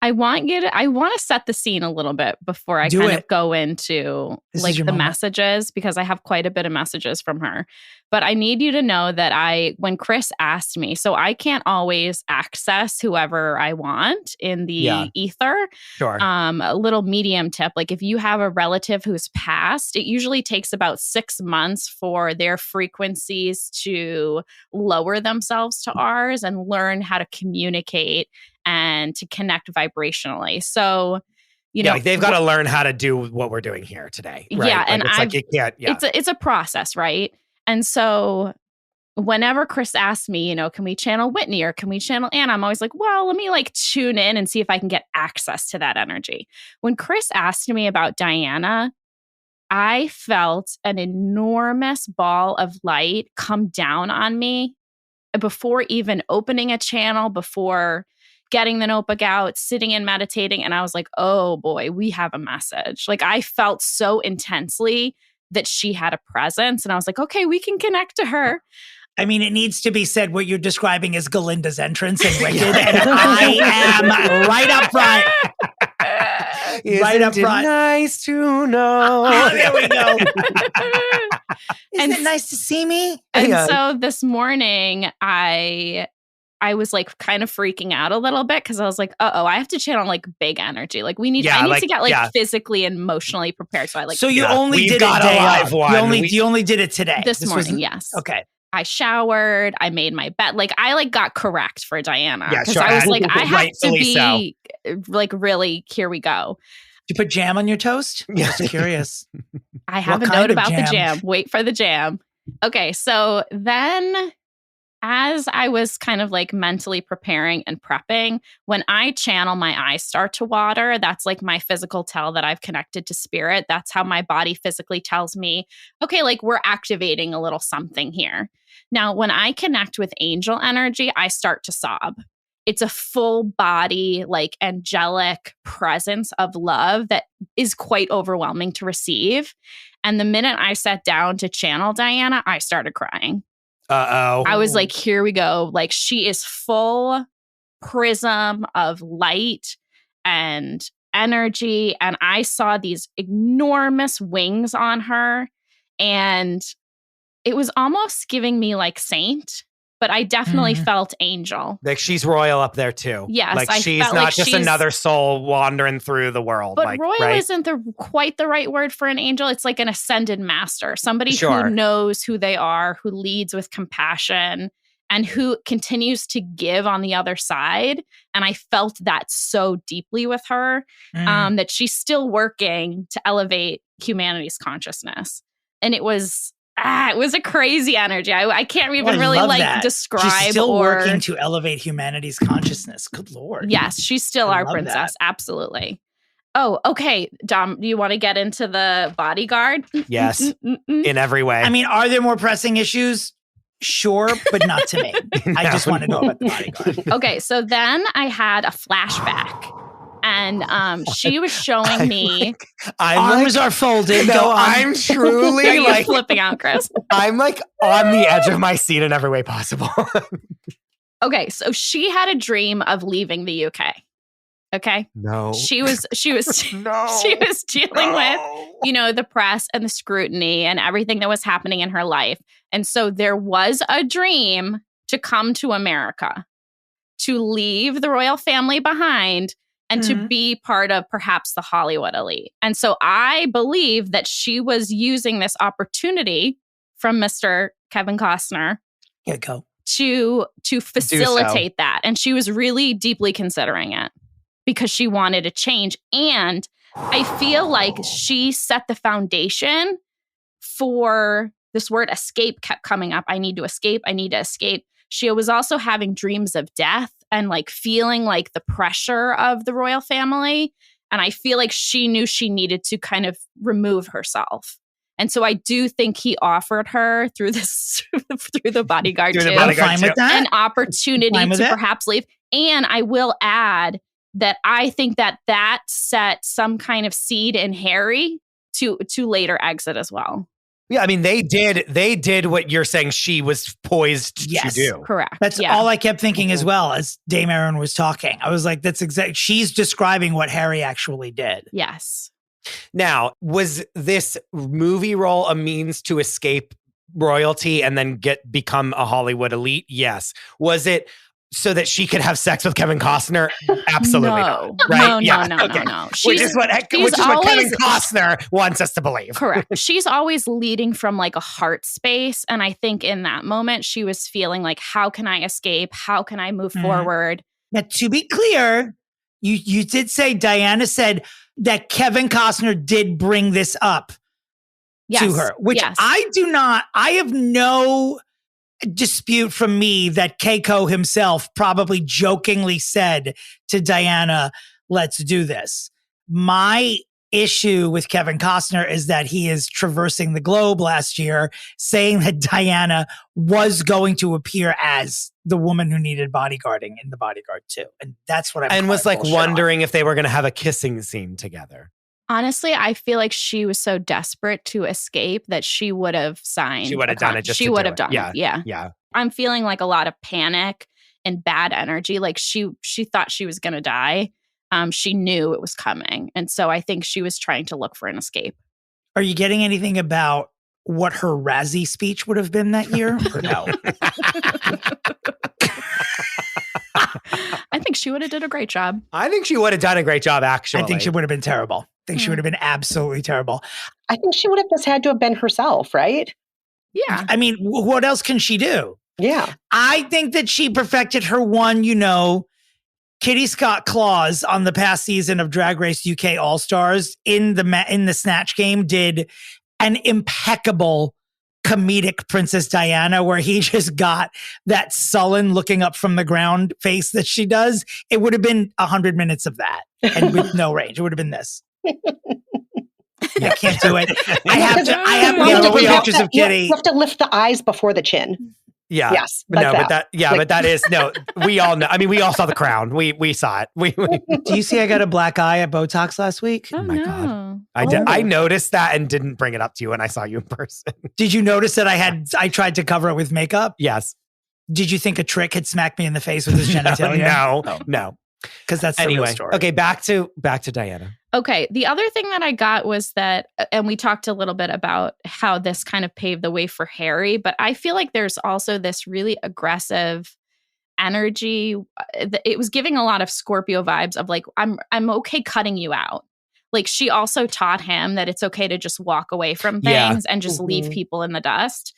I want to set the scene a little bit before I of go into like the messages, because I have quite a bit of messages from her. But I need you to know that when Chris asked me, so I can't always access whoever I want in the ether. Sure. A little medium tip, like if you have a relative who's passed, it usually takes about 6 months for their frequencies to lower themselves to ours and learn how to communicate and to connect vibrationally. So, like they've got to learn how to do what we're doing here today. Right? Yeah. And it's like you can't, it's a process, right? And so whenever Chris asks me, can we channel Whitney or can we channel Anna? I'm always like, well, let me tune in and see if I can get access to that energy. When Chris asked me about Diana, I felt an enormous ball of light come down on me before even opening a channel, before getting the notebook out, sitting and meditating. And I was like, oh boy, we have a message. Like I felt so intensely that she had a presence. And I was like, okay, we can connect to her. I mean, it needs to be said what you're describing is Galinda's entrance in Wicked. And I am right up front. Right up front. Nice to know. Oh, there we go. Isn't it nice to see me? And so this morning, I was kind of freaking out a little bit because I was like, I have to channel big energy. I need to get physically and emotionally prepared. So So you only did it live one. You only did it today. This morning, yes. Okay. I showered. I made my bed. I got correct for Diana. Yeah, sure. I was like, I have to be really, here we go. Did you put jam on your toast? Just curious. I have a note about the jam. Wait for the jam. Okay. So then as I was kind of mentally preparing and prepping, when I channel, my eyes start to water. That's my physical tell that I've connected to spirit. That's how my body physically tells me, okay, we're activating a little something here. Now, when I connect with angel energy, I start to sob. It's a full body, angelic presence of love that is quite overwhelming to receive. And the minute I sat down to channel Diana, I started crying. Uh-oh. I was like, here we go. She is full prism of light and energy. And I saw these enormous wings on her. And it was almost giving me saint, but I definitely felt angel. She's royal up there too. Yes. She's not just another soul wandering through the world. But royal isn't quite the right word for an angel. It's an ascended master, somebody who knows who they are, who leads with compassion and who continues to give on the other side. And I felt that so deeply with her, that she's still working to elevate humanity's consciousness. And it was a crazy energy. I can't even really describe. She's still working to elevate humanity's consciousness. Good Lord. Yes, she's still our princess. That. Absolutely. Oh, okay. Dom, do you want to get into the Bodyguard? Yes, in every way. I mean, are there more pressing issues? Sure, but not to me. I just want to know about the Bodyguard. Okay, so then I had a flashback. And she was showing me arms are folded. No, I'm truly like flipping out, Chris. I'm like on the edge of my seat in every way possible. Okay, so she had a dream of leaving the UK. Okay. No. She was she was dealing with, the press and the scrutiny and everything that was happening in her life. And so there was a dream to come to America, to leave the royal family behind and to be part of perhaps the Hollywood elite. And so I believe that she was using this opportunity from Mr. Kevin Costner to facilitate that. And she was really deeply considering it because she wanted a change. And I feel like she set the foundation for this word escape kept coming up. I need to escape. I need to escape. She was also having dreams of death and like feeling like the pressure of the royal family. And I feel like she knew she needed to kind of remove herself. And so I do think he offered her through the Bodyguard too, an opportunity to perhaps leave. And I will add that I think that set some kind of seed in Harry to later exit as well. Yeah, I mean, they did what you're saying she was poised to do. Correct. That's all I kept thinking as well as Dame Erin was talking. I was like, she's describing what Harry actually did. Yes. Now, was this movie role a means to escape royalty and then become a Hollywood elite? Yes. Was it so that she could have sex with Kevin Costner? Absolutely not. Right? No. Which is what Kevin Costner wants us to believe. Correct. She's always leading from like a heart space. And I think in that moment, she was feeling like, how can I escape? How can I move forward? Now, to be clear, you did say, Diana said that Kevin Costner did bring this up to her, which I have no dispute from me that Keiko himself probably jokingly said to Diana, let's do this. My issue with Kevin Costner is that he is traversing the globe last year saying that Diana was going to appear as the woman who needed bodyguarding in The Bodyguard 2. And that's what I'm was like wondering if they were going to have a kissing scene together. Honestly, I feel like she was so desperate to escape that she would have signed. She would have done it just She would have done it. Yeah. I'm feeling like a lot of panic and bad energy. Like she thought she was going to die. She knew it was coming. And so I think she was trying to look for an escape. Are you getting anything about what her Razzie speech would have been that year? Or no? I think she would have did a great job. I think she would have done a great job, actually. I think she would have been terrible. I think she would have been absolutely terrible. I think she would have just had to have been herself, right? Yeah. I mean, what else can she do? Yeah. I think that she perfected her one, Kitty Scott clause on the past season of Drag Race UK All-Stars in the Snatch Game did an impeccable comedic Princess Diana where he just got that sullen looking up from the ground face that she does. It would have been 100 minutes of that and with no range. It would have been this. I can't do it. I have pictures of Kitty. You have to lift the eyes before the chin. Yeah. Yes. But that is we all know. I mean, we all saw The Crown. We saw it. Do you see I got a black eye at Botox last week? Oh my God. I noticed that and didn't bring it up to you when I saw you in person. Did you notice that I tried to cover it with makeup? Yes. Did you think a trick had smacked me in the face with his genitalia? No. Because that's the real story. Okay, back to Diana. Okay, the other thing that I got was that, and we talked a little bit about how this kind of paved the way for Harry, but I feel like there's also this really aggressive energy. It was giving a lot of Scorpio vibes of like, I'm okay cutting you out. like she also taught him that it's okay to just walk away from things and just leave people in the dust.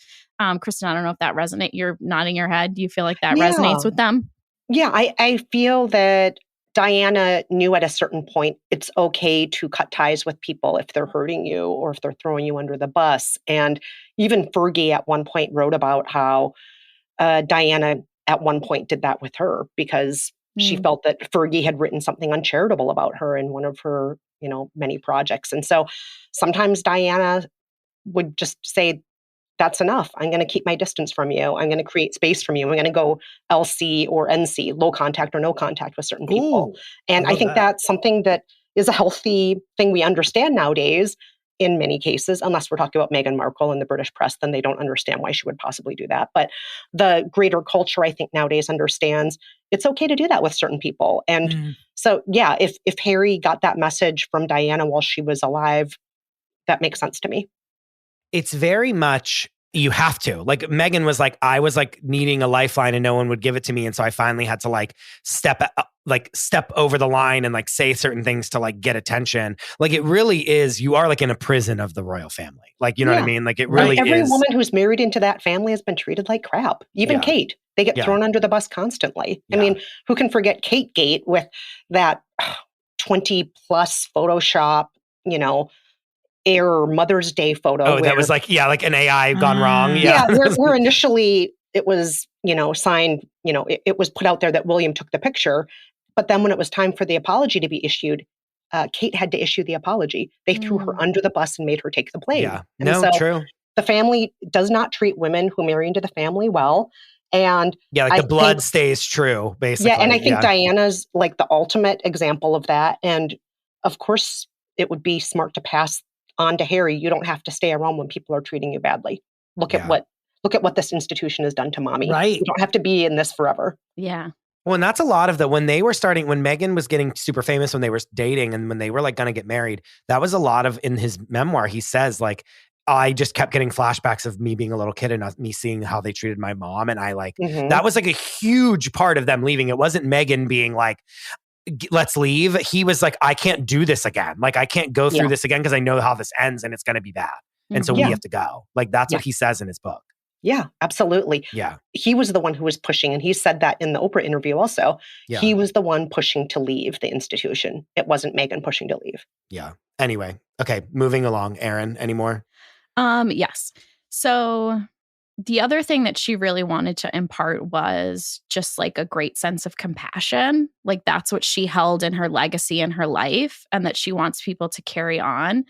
Kristen, I don't know if that resonates. You're nodding your head. Do you feel like that resonates with them? Yeah, I feel that Diana knew at a certain point it's okay to cut ties with people if they're hurting you or if they're throwing you under the bus. And even Fergie at one point wrote about how Diana at one point did that with her because she felt that Fergie had written something uncharitable about her in one of her, many projects. And so sometimes Diana would just say, that's enough. I'm going to keep my distance from you. I'm going to create space from you. I'm going to go LC or NC, low contact or no contact with certain people. And I think that's something that is a healthy thing we understand nowadays in many cases, unless we're talking about Meghan Markle and the British press, then they don't understand why she would possibly do that. But the greater culture, I think nowadays understands it's okay to do that with certain people. And so, yeah, if Harry got that message from Diana while she was alive, that makes sense to me. It's very much, you have to. Like Meghan was like, I was like needing a lifeline and no one would give it to me. And so I finally had to like step over the line and like say certain things to like get attention. Like it really is, you are like in a prison of the royal family. Like, you know what I mean? Like it really Every is. woman who's married into that family has been treated like crap. Even Kate, they get thrown under the bus constantly. I mean, who can forget Kate Gate with that 20 plus Photoshop, error Mother's Day photo. Oh, that was like an AI gone wrong. Yeah, where initially it was, signed, it was put out there that William took the picture. But then when it was time for the apology to be issued, Kate had to issue the apology. They threw her under the bus and made her take the blame. Yeah, true. The family does not treat women who marry into the family well. And the blood stays true, basically. Yeah, and I think Diana's like the ultimate example of that. And of course, it would be smart to pass on to Harry. You don't have to stay around when people are treating you badly. Look at what this institution has done to mommy. Right. You don't have to be in this forever. Yeah. Well, and that's a lot of when Meghan was getting super famous, when they were dating and when they were like going to get married, that was a lot of, in his memoir, he says like, I just kept getting flashbacks of me being a little kid and me seeing how they treated my mom. And I like, that was like a huge part of them leaving. It wasn't Meghan being like, let's leave. He was like, I can't do this again. Like, I can't go through this again because I know how this ends and it's going to be bad. And so we have to go. Like, that's what he says in his book. Yeah, absolutely. Yeah. He was the one who was pushing, and he said that in the Oprah interview also. Yeah. He was the one pushing to leave the institution. It wasn't Meghan pushing to leave. Yeah. Anyway. Okay. Moving along. Erin, any more? Yes. So the other thing that she really wanted to impart was just like a great sense of compassion. Like that's what she held in her legacy in her life, and that she wants people to carry on.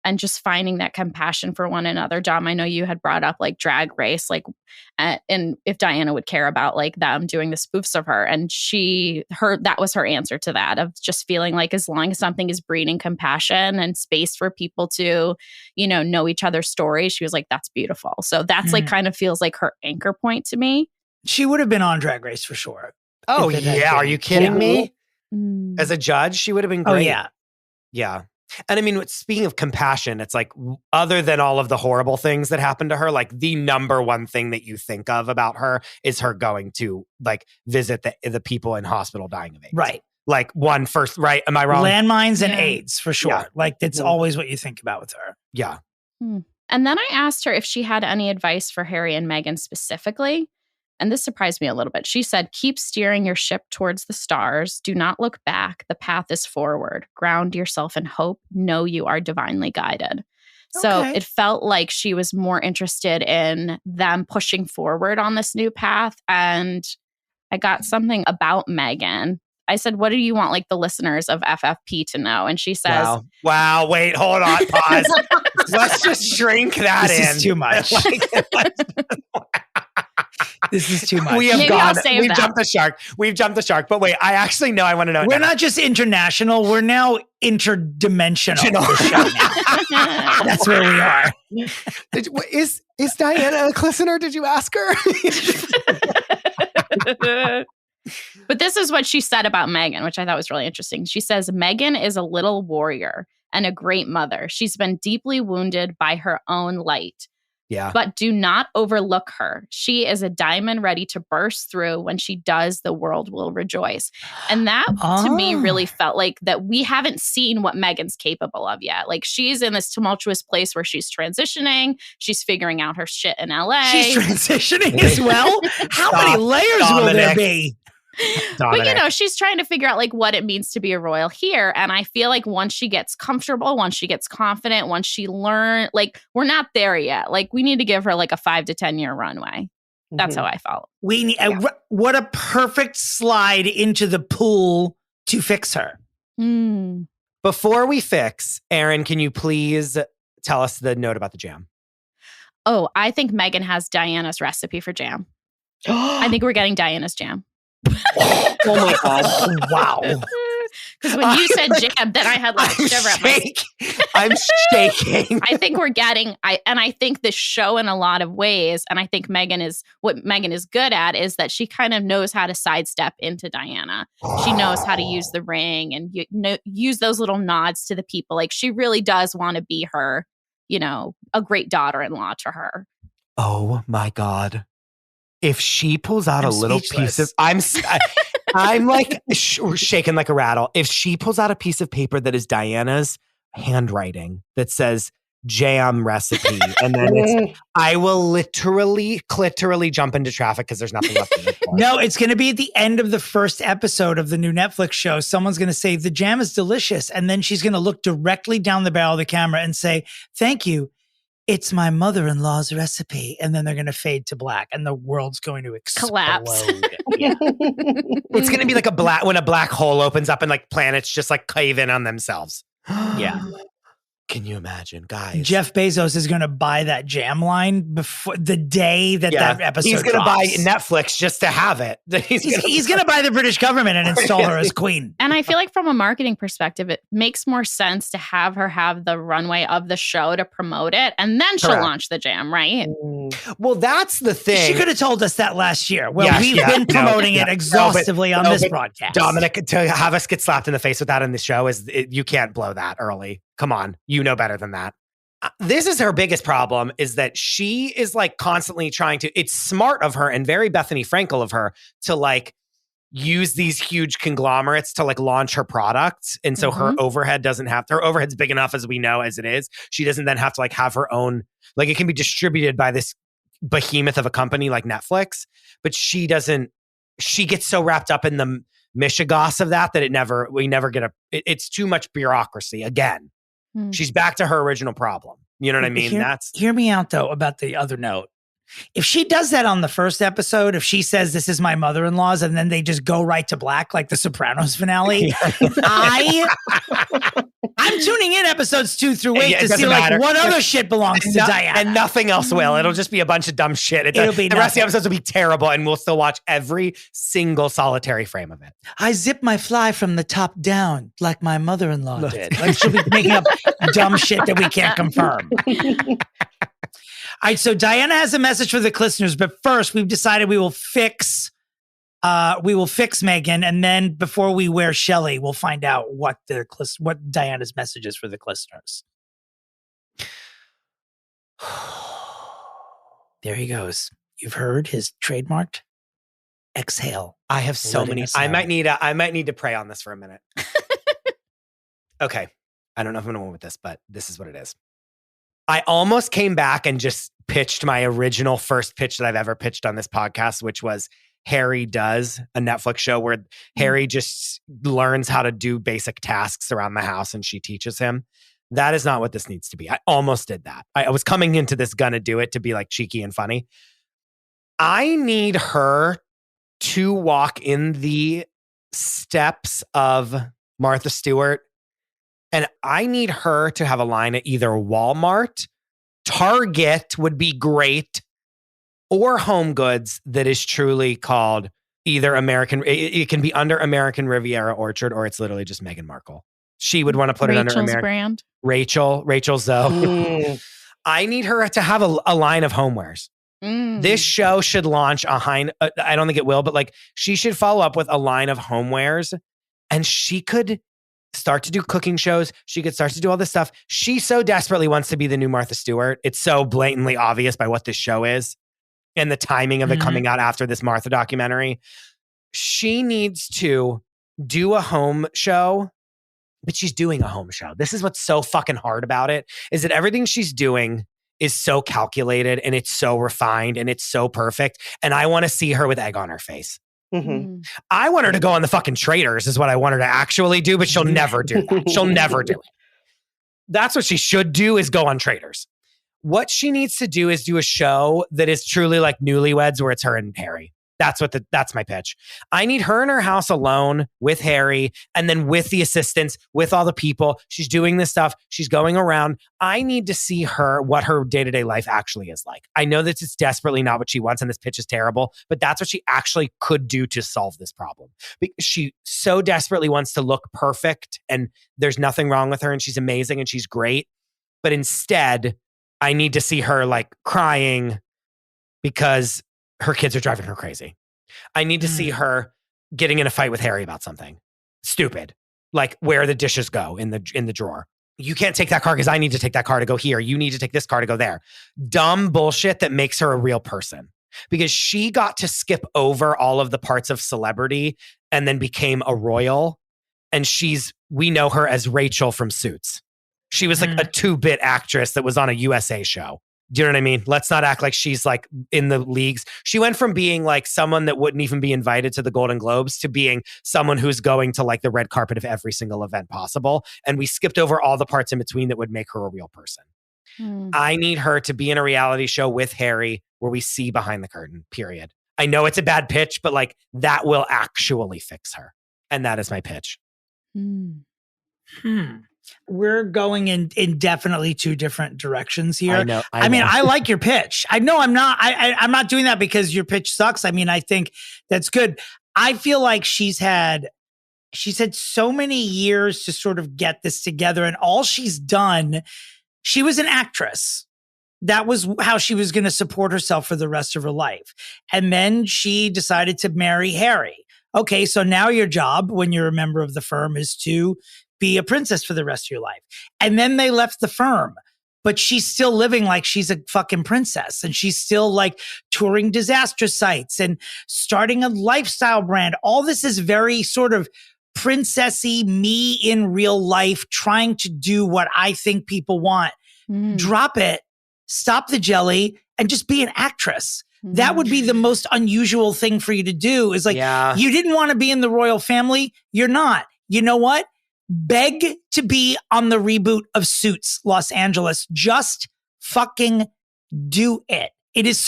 And just finding that compassion for one another. Dom, I know you had brought up like Drag Race, like, and if Diana would care about like them doing the spoofs of her. And that was her answer to that, of just feeling like as long as something is breeding compassion and space for people to, know each other's stories, she was like, that's beautiful. So that's like kind of feels like her anchor point to me. She would have been on Drag Race for sure. Oh, yeah. Are you kidding me? As a judge, she would have been great. Oh, yeah. Yeah. And I mean, speaking of compassion, it's like, other than all of the horrible things that happened to her, like the number one thing that you think of about her is her going to like visit the people in hospital dying of AIDS. Right. Like first, right? Am I wrong? Landmines and AIDS for sure. Yeah. Like it's always what you think about with her. Yeah. And then I asked her if she had any advice for Harry and Meghan specifically. And this surprised me a little bit. She said, keep steering your ship towards the stars. Do not look back. The path is forward. Ground yourself in hope. Know you are divinely guided. So it felt like she was more interested in them pushing forward on this new path. And I got something about Meghan. I said, what do you want like the listeners of FFP to know? And she says, Wow. Wait, hold on. Pause. Let's just shrink that in. This is too much. This is too much. We have We've jumped the shark. We've jumped the shark. But wait, I actually know. I want to know. We're not just international. We're now interdimensional. That's where we are. Is Diana a listener? Did you ask her? But this is what she said about Meghan, which I thought was really interesting. She says, Meghan is a little warrior and a great mother. She's been deeply wounded by her own light. Yeah. But do not overlook her. She is a diamond ready to burst through. When she does, the world will rejoice. And that to me really felt like that we haven't seen what Meghan's capable of yet. Like she's in this tumultuous place where she's transitioning. She's figuring out her shit in LA. She's transitioning as well? How many layers will there be? But you know, she's trying to figure out like what it means to be a royal here. And I feel like once she gets comfortable, once she gets confident, once she learns, like we're not there yet. Like we need to give her like a 5 to 10 year runway. That's how I felt. We need what a perfect slide into the pool to fix her. Before we fix, Erin, can you please tell us the note about the jam? Oh, I think Meghan has Diana's recipe for jam. I think we're getting Diana's jam. Oh my God. Wow. Because when you said jam, then I had like a shiver at my... I'm shaking. I think we're getting, I think the show in a lot of ways, and I think what Meghan is good at is that she kind of knows how to sidestep into Diana. She knows how to use the ring and use those little nods to the people. Like she really does want to be her, you know, a great daughter-in-law to her. Oh my God. If she pulls out a little piece of, I'm like shaking like a rattle. If she pulls out a piece of paper that is Diana's handwriting that says jam recipe, and then I will clitorally jump into traffic because there's nothing left to do. No, it's going to be at the end of the first episode of the new Netflix show. Someone's going to say the jam is delicious, and then she's going to look directly down the barrel of the camera and say, "Thank you. It's my mother-in-law's recipe." And then they're going to fade to black and the world's going to explode. Collapse. Yeah. It's going to be like when a black hole opens up and like planets just like cave in on themselves. Yeah. Can you imagine, guys? Jeff Bezos is going to buy that jam line before the day that episode He's going to drops. buy Netflix just to have it. He's going to buy the British government and install her as queen. And I feel like from a marketing perspective, it makes more sense to have her have the runway of the show to promote it. And then she'll launch the jam, right? Well, that's the thing. She could have told us that last year. Well, we've been promoting it exhaustively on this broadcast. Dominic, to have us get slapped in the face with that in the show you can't blow that early. Come on. You know better than that. This is her biggest problem, is that she is like constantly trying to, it's smart of her and very Bethany Frankel of her to like use these huge conglomerates to like launch her products. And so her overhead her overhead's big enough as we know as it is. She doesn't then have to like have her own, like it can be distributed by this behemoth of a company like Netflix, but she gets so wrapped up in the mishigas of that we never get it's too much bureaucracy again. She's back to her original problem. You know what I mean? Hear me out though about the other note. If she does that on the first episode, if she says this is my mother-in-law's and then they just go right to black like the Sopranos finale, I'm tuning in episodes 2 through 8 to see like what other shit belongs to Diana. And nothing else will. It'll just be a bunch of dumb shit. The rest of the episodes will be terrible and we'll still watch every single solitary frame of it. I zip my fly from the top down like my mother-in-law did. Like she'll be making up dumb shit that we can't confirm. All right, so Diana has a message for the listeners, but first we've decided we will fix Meghan, and then before we wear Shelley, we'll find out what Diana's message is for the listeners. There he goes. You've heard his trademarked exhale. I have so many. I might need to pray on this for a minute. Okay, I don't know if I'm going to win with this, but this is what it is. I almost came back and just pitched my original first pitch that I've ever pitched on this podcast, which was Harry Does, a Netflix show where Harry just learns how to do basic tasks around the house and she teaches him. That is not what this needs to be. I almost did that. I was coming into this gonna do it to be like cheeky and funny. I need her to walk in the steps of Martha Stewart. And I need her to have a line at either Walmart, Target would be great, or Home Goods that is truly called either American. It can be under American Riviera Orchard, or it's literally just Meghan Markle. She would want to put it under American brand. Rachel Zoe. I need her to have a line of homewares. This show should launch I don't think it will, but like she should follow up with a line of homewares, and she could start to do cooking shows. She could start to do all this stuff. She so desperately wants to be the new Martha Stewart. It's so blatantly obvious by what this show is and the timing of it coming out after this Martha documentary. She needs to do a home show, but she's doing a home show. This is what's so fucking hard about it, is that everything she's doing is so calculated and it's so refined and it's so perfect. And I want to see her with egg on her face. Mm-hmm. I want her to go on the fucking Traitors is what I want her to actually do, but she'll never do that. She'll never do it. That's what she should do, is go on Traitors. What she needs to do is do a show that is truly like Newlyweds, where it's her and Harry. That's my pitch. I need her in her house alone with Harry, and then with the assistants, with all the people. She's doing this stuff. She's going around. I need to see what her day-to-day life actually is like. I know that it's desperately not what she wants, and this pitch is terrible, but that's what she actually could do to solve this problem. She so desperately wants to look perfect, and there's nothing wrong with her, and she's amazing, and she's great. But instead, I need to see her like crying because her kids are driving her crazy. I need to see her getting in a fight with Harry about something stupid, like where the dishes go in the drawer. You can't take that car because I need to take that car to go here. You need to take this car to go there. Dumb bullshit that makes her a real person, because she got to skip over all of the parts of celebrity and then became a royal. And we know her as Rachel from Suits. She was like a 2-bit actress that was on a USA show. Do you know what I mean? Let's not act like she's like in the leagues. She went from being like someone that wouldn't even be invited to the Golden Globes to being someone who's going to like the red carpet of every single event possible. And we skipped over all the parts in between that would make her a real person. I need her to be in a reality show with Harry where we see behind the curtain, period. I know it's a bad pitch, but like that will actually fix her. And that is my pitch. We're going in definitely two different directions here. I know. I mean, I like your pitch. I know I'm not doing that because your pitch sucks. I mean, I think that's good. I feel like she's had so many years to sort of get this together, and all she's done, she was an actress. That was how she was going to support herself for the rest of her life. And then she decided to marry Harry. Okay, so now your job when you're a member of the firm is to be a princess for the rest of your life. And then they left the firm, but she's still living like she's a fucking princess. And she's still like touring disaster sites and starting a lifestyle brand. All this is very sort of princessy, me in real life, trying to do what I think people want. Drop it, stop the jelly, and just be an actress. That would be the most unusual thing for you to do, is like, you didn't want to be in the royal family. You're not. You know what? Beg to be on the reboot of Suits Los Angeles. Just fucking do it. It is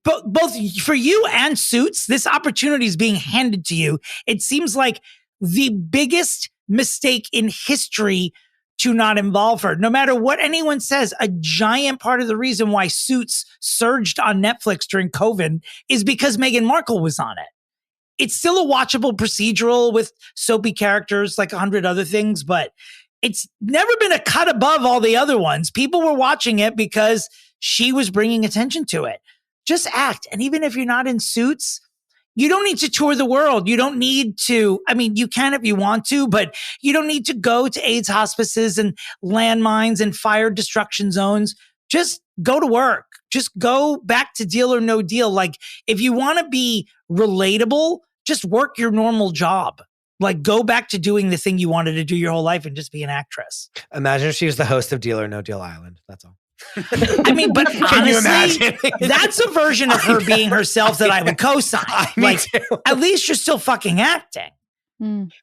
both for you and Suits, this opportunity is being handed to you. It seems like the biggest mistake in history to not involve her. No matter what anyone says, a giant part of the reason why Suits surged on Netflix during COVID is because Meghan Markle was on it. It's still a watchable procedural with soapy characters like 100 other things, but it's never been a cut above all the other ones. People were watching it because she was bringing attention to it. Just act. And even if you're not in Suits, you don't need to tour the world. You don't need to, I mean, you can if you want to, but you don't need to go to AIDS hospices and landmines and fire destruction zones. Just go to work. Just go back to Deal or No Deal. Like, if you want to be relatable, just work your normal job. Like, go back to doing the thing you wanted to do your whole life and just be an actress. Imagine if she was the host of Deal or No Deal Island. That's all. I mean, but honestly, that's a version of her being herself that I would co-sign. Like, at least you're still fucking acting.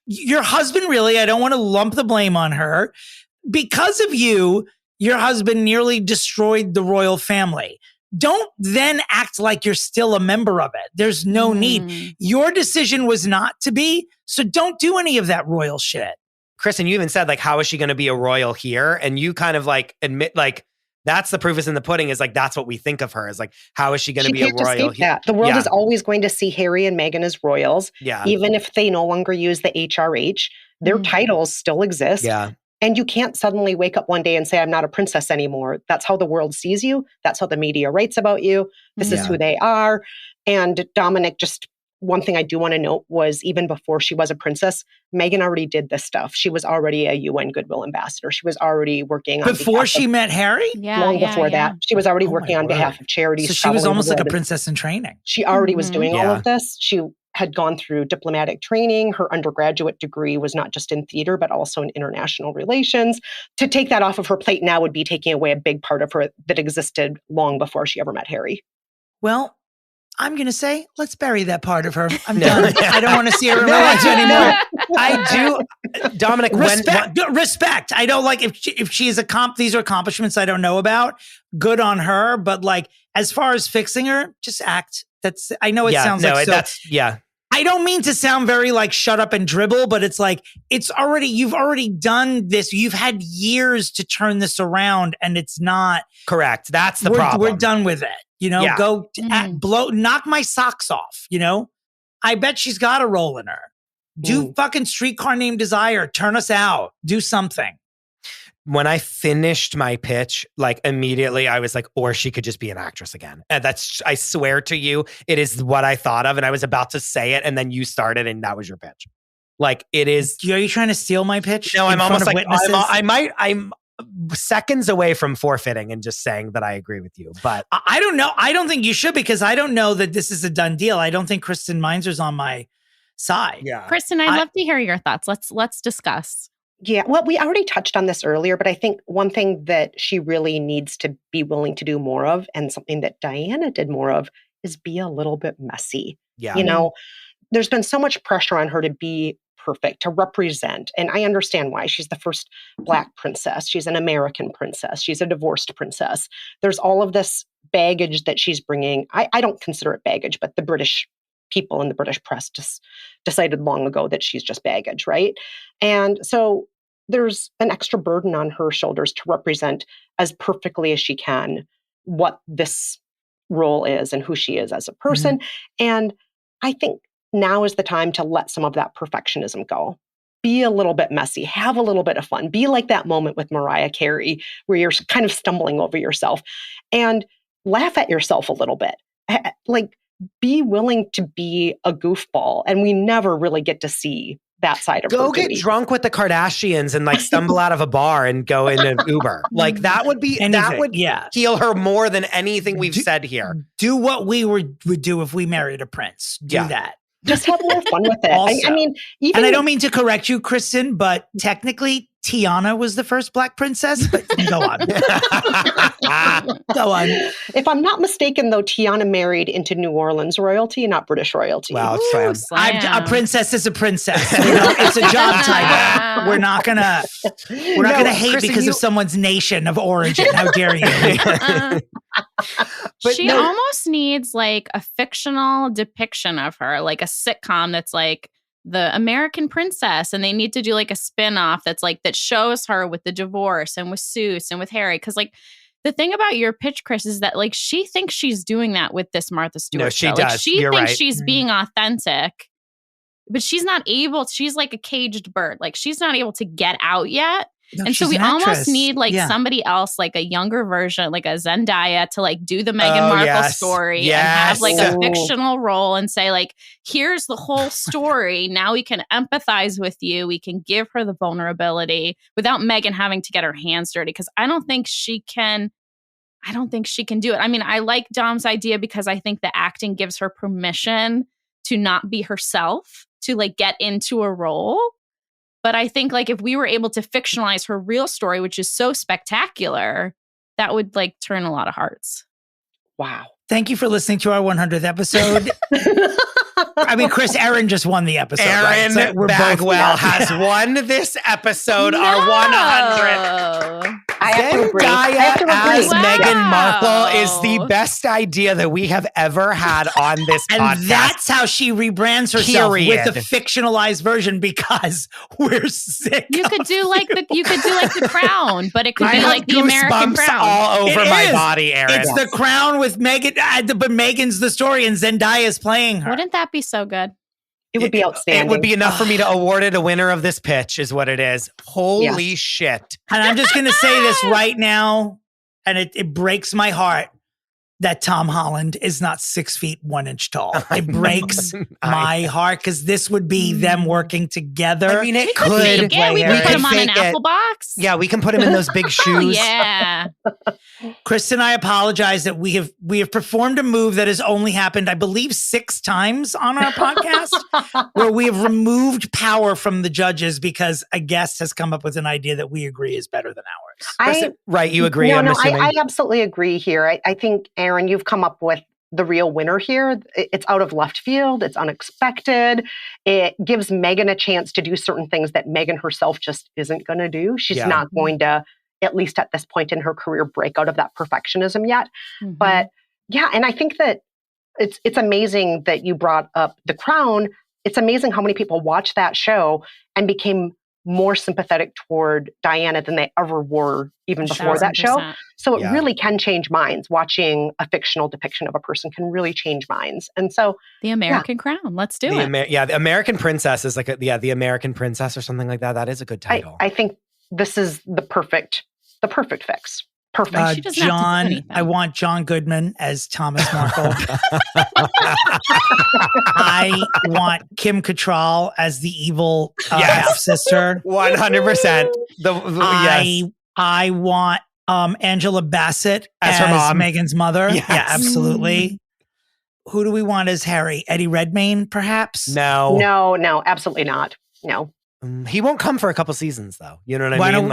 Your husband, really, I don't want to lump the blame on her. Because of you, your husband nearly destroyed the royal family. Don't then act like you're still a member of it. There's no need. Your decision was not to be, so don't do any of that royal shit. Kristen, you even said, like, how is she going to be a royal here? And you kind of like admit, like, that's the proof is in the pudding, is like, that's what we think of her, is like, how is she going to be a royal here? The world is always going to see Harry and Meghan as royals. Yeah. Even if they no longer use the HRH, their titles still exist. Yeah. And you can't suddenly wake up one day and say, I'm not a princess anymore. That's how the world sees you. That's how the media writes about you. This is who they are. And Dominic just one thing I do want to note was even before she was a princess, Meghan already did this stuff. She was already a UN Goodwill Ambassador. She was already working on before she met Harry? Long before that. She was already working on behalf of charities. So she was almost like a princess in training. She already was doing all of this. She had gone through diplomatic training. Her undergraduate degree was not just in theater, but also in international relations. To take that off of her plate now would be taking away a big part of her that existed long before she ever met Harry. Well, I'm going to say, let's bury that part of her. I'm done. I don't want to see her in my life anymore. I do, Dominic. Respect. I don't like if she is these are accomplishments I don't know about. Good on her. But like, as far as fixing her, just act. I know it sounds like I don't mean to sound very like shut up and dribble, but it's like, you've already done this. You've had years to turn this around and it's not. Correct. That's the problem. We're done with it. Go knock my socks off. I bet she's got a role in her. Do fucking Streetcar Named Desire. Turn us out. Do something. When I finished my pitch, like immediately I was like, or she could just be an actress again. And I swear to you, it is what I thought of. And I was about to say it. And then you started and that was your pitch. Like it is. Are you trying to steal my pitch? No, I'm almost like, I'm seconds away from forfeiting and just saying that I agree with you. But I don't know. I don't think you should, because I don't know that this is a done deal. I don't think Kristen Meinzer's on my side. Yeah. Kristen, I'd love to hear your thoughts. Let's discuss. Yeah, well, we already touched on this earlier, but I think one thing that she really needs to be willing to do more of, and something that Diana did more of, is be a little bit messy. Yeah. There's been so much pressure on her to be perfect, to represent. And I understand why. She's the first Black princess. She's an American princess. She's a divorced princess. There's all of this baggage that she's bringing. I don't consider it baggage, but the British people and the British press just decided long ago that she's just baggage, right? And so there's an extra burden on her shoulders to represent as perfectly as she can what this role is and who she is as a person. And I think now is the time to let some of that perfectionism go. Be a little bit messy, have a little bit of fun, be like that moment with Mariah Carey where you're kind of stumbling over yourself and laugh at yourself a little bit. Like, be willing to be a goofball. And we never really get to see that side of her. Go get drunk with the Kardashians and like stumble out of a bar and go in an Uber. Like that would be, heal her more than anything we've said here. Do what we would do if we married a prince. Do that. Just have a little fun with it. I mean, and I don't mean to correct you, Kristen, but technically Tiana was the first Black princess, but go on. Go on. If I'm not mistaken, though, Tiana married into New Orleans royalty and not British royalty. Wow, a princess is a princess. It's a job title. We're not gonna hate Kristen, because of someone's nation of origin. How dare you? She almost needs like a fictional depiction of her, like a sitcom that's like the American princess, and they need to do like a spin-off that's like that shows her with the divorce and with Seuss and with Harry. Because like the thing about your pitch, Chris, is that like she thinks she's doing that with this Martha Stewart. No, she show. does. Like, she You're thinks right. she's being authentic, but she's not able. She's like a caged bird. Like she's not able to get out yet. No, and so we almost need like somebody else, like a younger version, like a Zendaya, to like do the Meghan Markle story and have like a fictional role and say like, here's the whole story. Now we can empathize with you. We can give her the vulnerability without Meghan having to get her hands dirty. Because I don't think she can do it. I mean, I like Dom's idea because I think the acting gives her permission to not be herself, to like get into a role. But I think like if we were able to fictionalize her real story, which is so spectacular, that would like turn a lot of hearts. Wow. Thank you for listening to our 100th episode. I mean, Chris, Erin just won the episode. Erin Bagwell has won this episode, our 100th. I have to agree. Zendaya as Meghan Markle is the best idea that we have ever had on this podcast. And that's how she rebrands herself with the fictionalized version, because we're sick. You could do like the Crown, but it could be like the American Crown all over my body, Erin. It's the Crown with Meghan, but Meghan's the story and Zendaya's playing her. Wouldn't that be so good? It would be outstanding. It would be enough for me to award it a winner of this pitch, is what it is. Holy shit. And I'm just going to say this right now, and it breaks my heart. that Tom Holland is not 6 feet 1 inch tall. It breaks my heart because this would be them working together. I mean, it could. We could put him on an apple box. Yeah, we can put him in those big shoes. Yeah. Kristen, I apologize that we have performed a move that has only happened, I believe, 6 times on our podcast, where we have removed power from the judges because a guest has come up with an idea that we agree is better than ours. Kristen, right? You agree? No, I'm assuming. I absolutely agree here. I think, Erin, you've come up with the real winner here. It's out of left field. It's unexpected. It gives Meghan a chance to do certain things that Meghan herself just isn't going to do. She's not going to, at least at this point in her career, break out of that perfectionism yet. Mm-hmm. But yeah, and I think that it's amazing that you brought up The Crown. It's amazing how many people watched that show and became more sympathetic toward Diana than they ever were even before that show. So it really can change minds. Watching a fictional depiction of a person can really change minds. And so The American Crown, let's do it. The American Princess is like the American Princess or something like that. That is a good title. I think this is the perfect fix. Perfect. John, I want John Goodman as Thomas Markle. I want Kim Cattrall as the evil half-sister. 100%. I want Angela Bassett as her mom. Meghan's mother. Yes. Yeah, absolutely. Who do we want as Harry? Eddie Redmayne, perhaps? No, absolutely not. No. He won't come for a couple seasons, though. You know what I mean?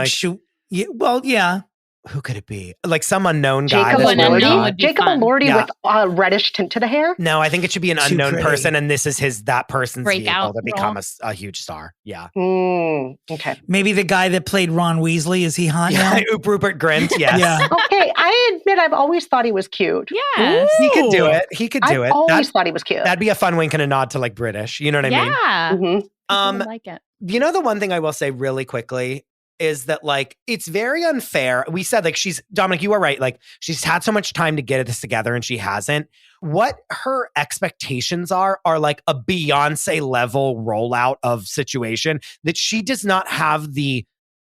Yeah. Who could it be? Like some unknown guy. Jacob Elordi with a reddish tint to the hair? No, I think it should be an unknown person, and this is that person's breakout vehicle to become a huge star. Yeah. Okay. Maybe the guy that played Ron Weasley. Is he hot now? Rupert Grint, yes. Yeah. Okay, I admit I've always thought he was cute. Yes. He could do it. I've always thought he was cute. That'd be a fun wink and a nod to like British. You know what I mean? Yeah. Mm-hmm. I like it. You know, the one thing I will say really quickly is that like, it's very unfair. We said like Dominic, you are right. Like she's had so much time to get this together and she hasn't. What her expectations are like a Beyonce level rollout of situation that she does not have the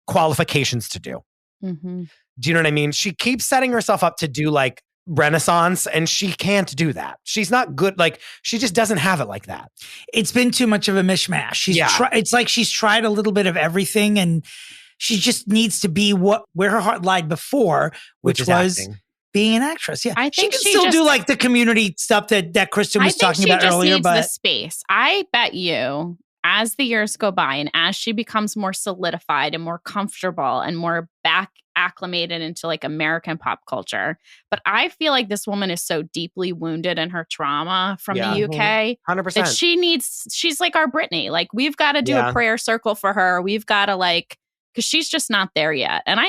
qualifications to do. Mm-hmm. Do you know what I mean? She keeps setting herself up to do like Renaissance and she can't do that. She's not good. Like she just doesn't have it like that. It's been too much of a mishmash. It's like she's tried a little bit of everything and she just needs to be where her heart lied before, which was acting. Being an actress. Yeah, I think she can still do like the community stuff that Kristen was talking about earlier. Needs the space. I bet you, as the years go by and as she becomes more solidified and more comfortable and more back acclimated into like American pop culture, but I feel like this woman is so deeply wounded in her trauma from the UK 100%. that she's like our Britney. Like we've got to do a prayer circle for her. We've got to because she's just not there yet. And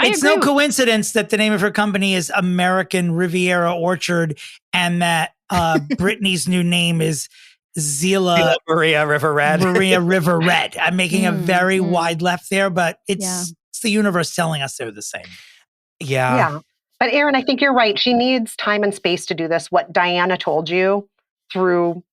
it's no coincidence that the name of her company is American Riviera Orchard and that Britney's new name is Zila Maria River Red. Maria River Red. I'm making a very wide left there, but it's the universe telling us they're the same. Yeah. But Erin, I think you're right. She needs time and space to do this. What Diana told you through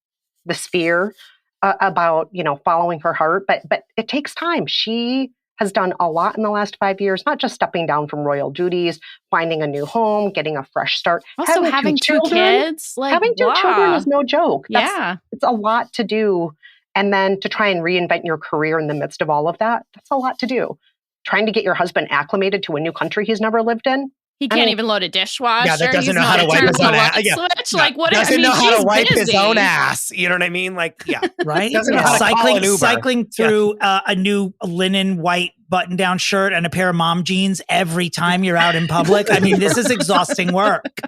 the sphere about, following her heart, but it takes time. She has done a lot in the last 5 years, not just stepping down from royal duties, finding a new home, getting a fresh start. Also having 2 kids. Having 2 children is no joke. It's a lot to do. And then to try and reinvent your career in the midst of all of that, that's a lot to do. Trying to get your husband acclimated to a new country he's never lived in. He can't even load a dishwasher. Yeah, that doesn't know how to wipe his own ass. Doesn't know how to wipe his own ass. You know what I mean? Like, right? Doesn't know how to call an Uber. Cycling through a new linen white button-down shirt and a pair of mom jeans every time you're out in public. I mean, this is exhausting work.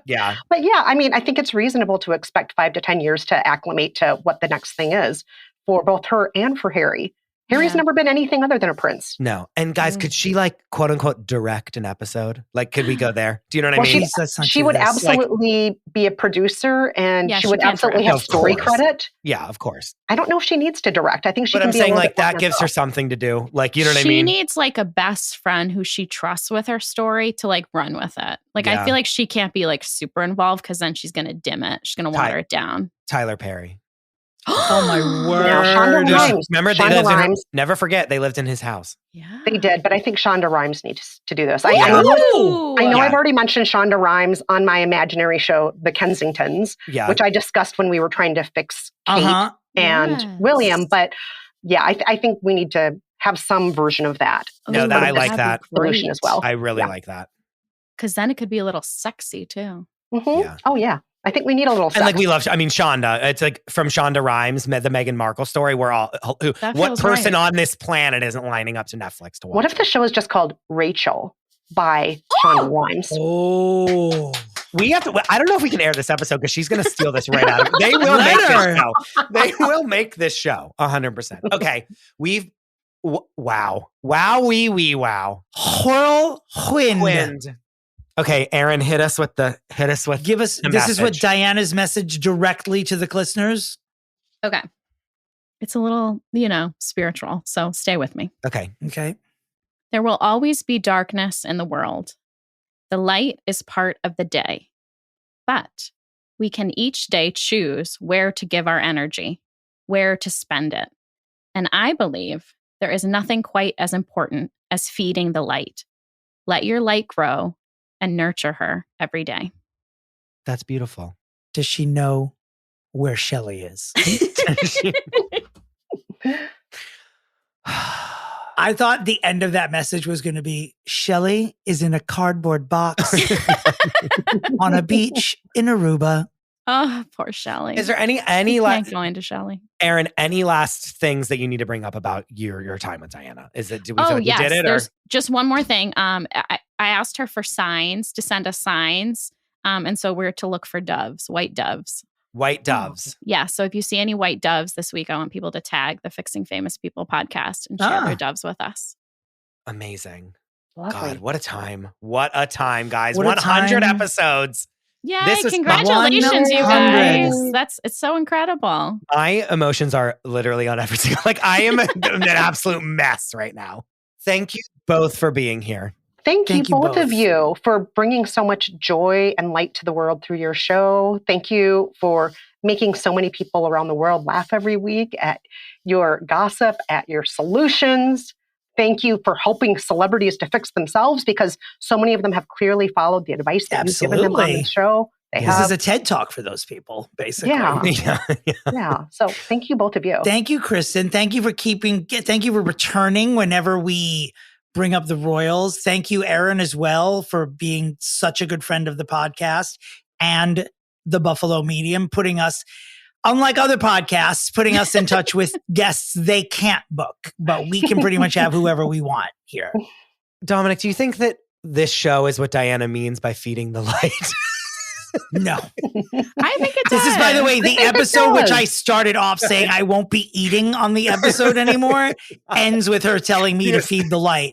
Yeah. But I think it's reasonable to expect 5 to 10 years to acclimate to what the next thing is for both her and for Harry. Harry's never been anything other than a prince. No. And guys, could she quote unquote direct an episode? Like, could we go there? Do you know what I mean? She would absolutely be a producer and she would absolutely have story credit. Yeah, of course. I don't know if she needs to direct. I think she can be saying like that gives her something to do. Like, you know what I mean? She needs like a best friend who she trusts with her story to like run with it. Like, I feel like she can't be like super involved because then she's going to dim it. She's going to water it down. Tyler Perry. Oh my word. Now, Shonda Rhimes. Remember, Shonda Rhimes. Never forget, they lived in his house. Yeah. They did, but I think Shonda Rhimes needs to do this. I Yeah. know Yeah. I've already mentioned Shonda Rhimes on my imaginary show, The Kensingtons, which I discussed when we were trying to fix Kate and William. But yeah, I think we need to have some version of that. No, I like that solution as well. I really like that. Because then it could be a little sexy too. Mm-hmm. Yeah. Oh, yeah. I think we need a little sex. And like we love, Shonda, it's like from Shonda Rhimes, the Meghan Markle story, we're all, what person on this planet isn't lining up to Netflix to watch? What if the show is just called Rachel by Shonda Rhimes? Oh. We have to, I don't know if we can air this episode because she's going to steal this right out of it. They will make this show. They will make this show 100%. Okay. Wow. Wow. Whirlwind. Okay, Erin, hit us with Give us, this is what Diana's message directly to the listeners. Okay. It's a little, spiritual. So stay with me. Okay. There will always be darkness in the world. The light is part of the day. But we can each day choose where to give our energy, where to spend it. And I believe there is nothing quite as important as feeding the light. Let your light grow and nurture her every day. That's beautiful. Does she know where Shelley is? I thought the end of that message was going to be Shelley is in a cardboard box on a beach in Aruba. Oh, poor Shelley. Is there any last going to Shelley? Erin, any last things that you need to bring up about your time with Diana? Is it, do we feel like yes, you did it? There's just one more thing. I asked her for signs, to send us signs. And so we're to look for doves, white doves. White doves. Yeah. So if you see any white doves this week, I want people to tag the Fixing Famous People podcast and share their doves with us. Amazing. Lovely. God, what a time. What a time, guys. What 100 episodes. Yeah, congratulations, you guys. It's so incredible. My emotions are literally on every single, I am an absolute mess right now. Thank you both for being here. Thank you both of you for bringing so much joy and light to the world through your show. Thank you for making so many people around the world laugh every week at your gossip, at your solutions. Thank you for helping celebrities to fix themselves, because so many of them have clearly followed the advice that you've given them on the show. This is a TED Talk for those people, basically. Yeah. So thank you, both of you. Thank you, Kristen. Thank you for returning whenever we bring up the royals. Thank you, Erin, as well, for being such a good friend of the podcast and the Buffalo Medium, putting us, unlike other podcasts, putting us in touch with guests they can't book, but we can pretty much have whoever we want here. Dominic, do you think that this show is what Diana means by feeding the light? No. I think it does. This is, by the way, the episode which I started off saying I won't be eating on the episode anymore ends with her telling me to feed the light.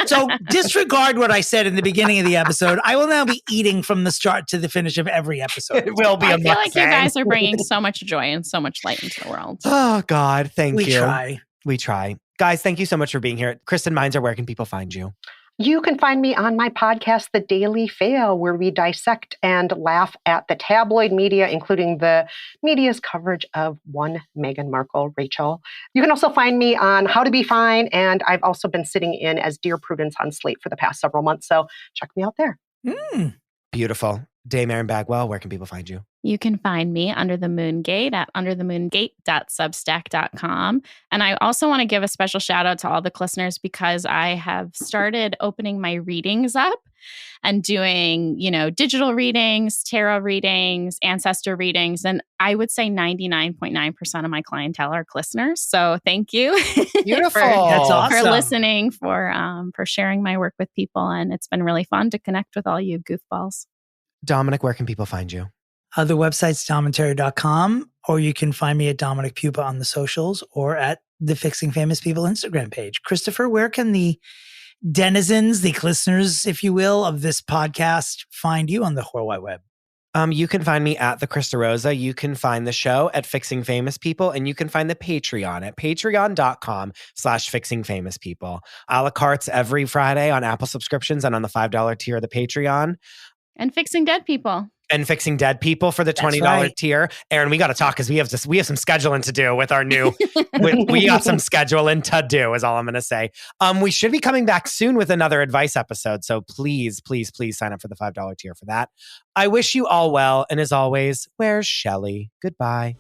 So disregard what I said in the beginning of the episode. I will now be eating from the start to the finish of every episode. It will be I feel like you guys are bringing so much joy and so much light into the world. Oh, God. Thank you. We try. Guys, thank you so much for being here. Kristen Meinzer, where can people find you? You can find me on my podcast, The Daily Fail, where we dissect and laugh at the tabloid media, including the media's coverage of one Meghan Markle, Rachel. You can also find me on How to Be Fine, and I've also been sitting in as Dear Prudence on Slate for the past several months, so check me out there. Beautiful. Dame Erin Bagwell, where can people find you? You can find me Under the Moon Gate at underthemoongate.substack.com. And I also want to give a special shout out to all the listeners, because I have started opening my readings up and doing, digital readings, tarot readings, ancestor readings. And I would say 99.9% of my clientele are listeners. So thank you. Beautiful. That's awesome. For listening, for sharing my work with people. And it's been really fun to connect with all you goofballs. Dominic, where can people find you? The website's domentary.com, or you can find me at Dominic Pupa on the socials or at the Fixing Famous People Instagram page. Christopher, where can the denizens, the listeners, if you will, of this podcast find you on the whole wide web? You can find me at the Krista Rosa. You can find the show at Fixing Famous People, and you can find the Patreon at patreon.com/Fixing Famous People. A la cartes every Friday on Apple subscriptions and on the $5 tier of the Patreon. And Fixing Dead People. and fixing dead people for the $20 tier. Erin, we got to talk because we have some scheduling to do with our new. We got some scheduling to do, is all I'm going to say. We should be coming back soon with another advice episode, so please sign up for the $5 tier for that. I wish you all well, and as always, where's Shelley? Goodbye.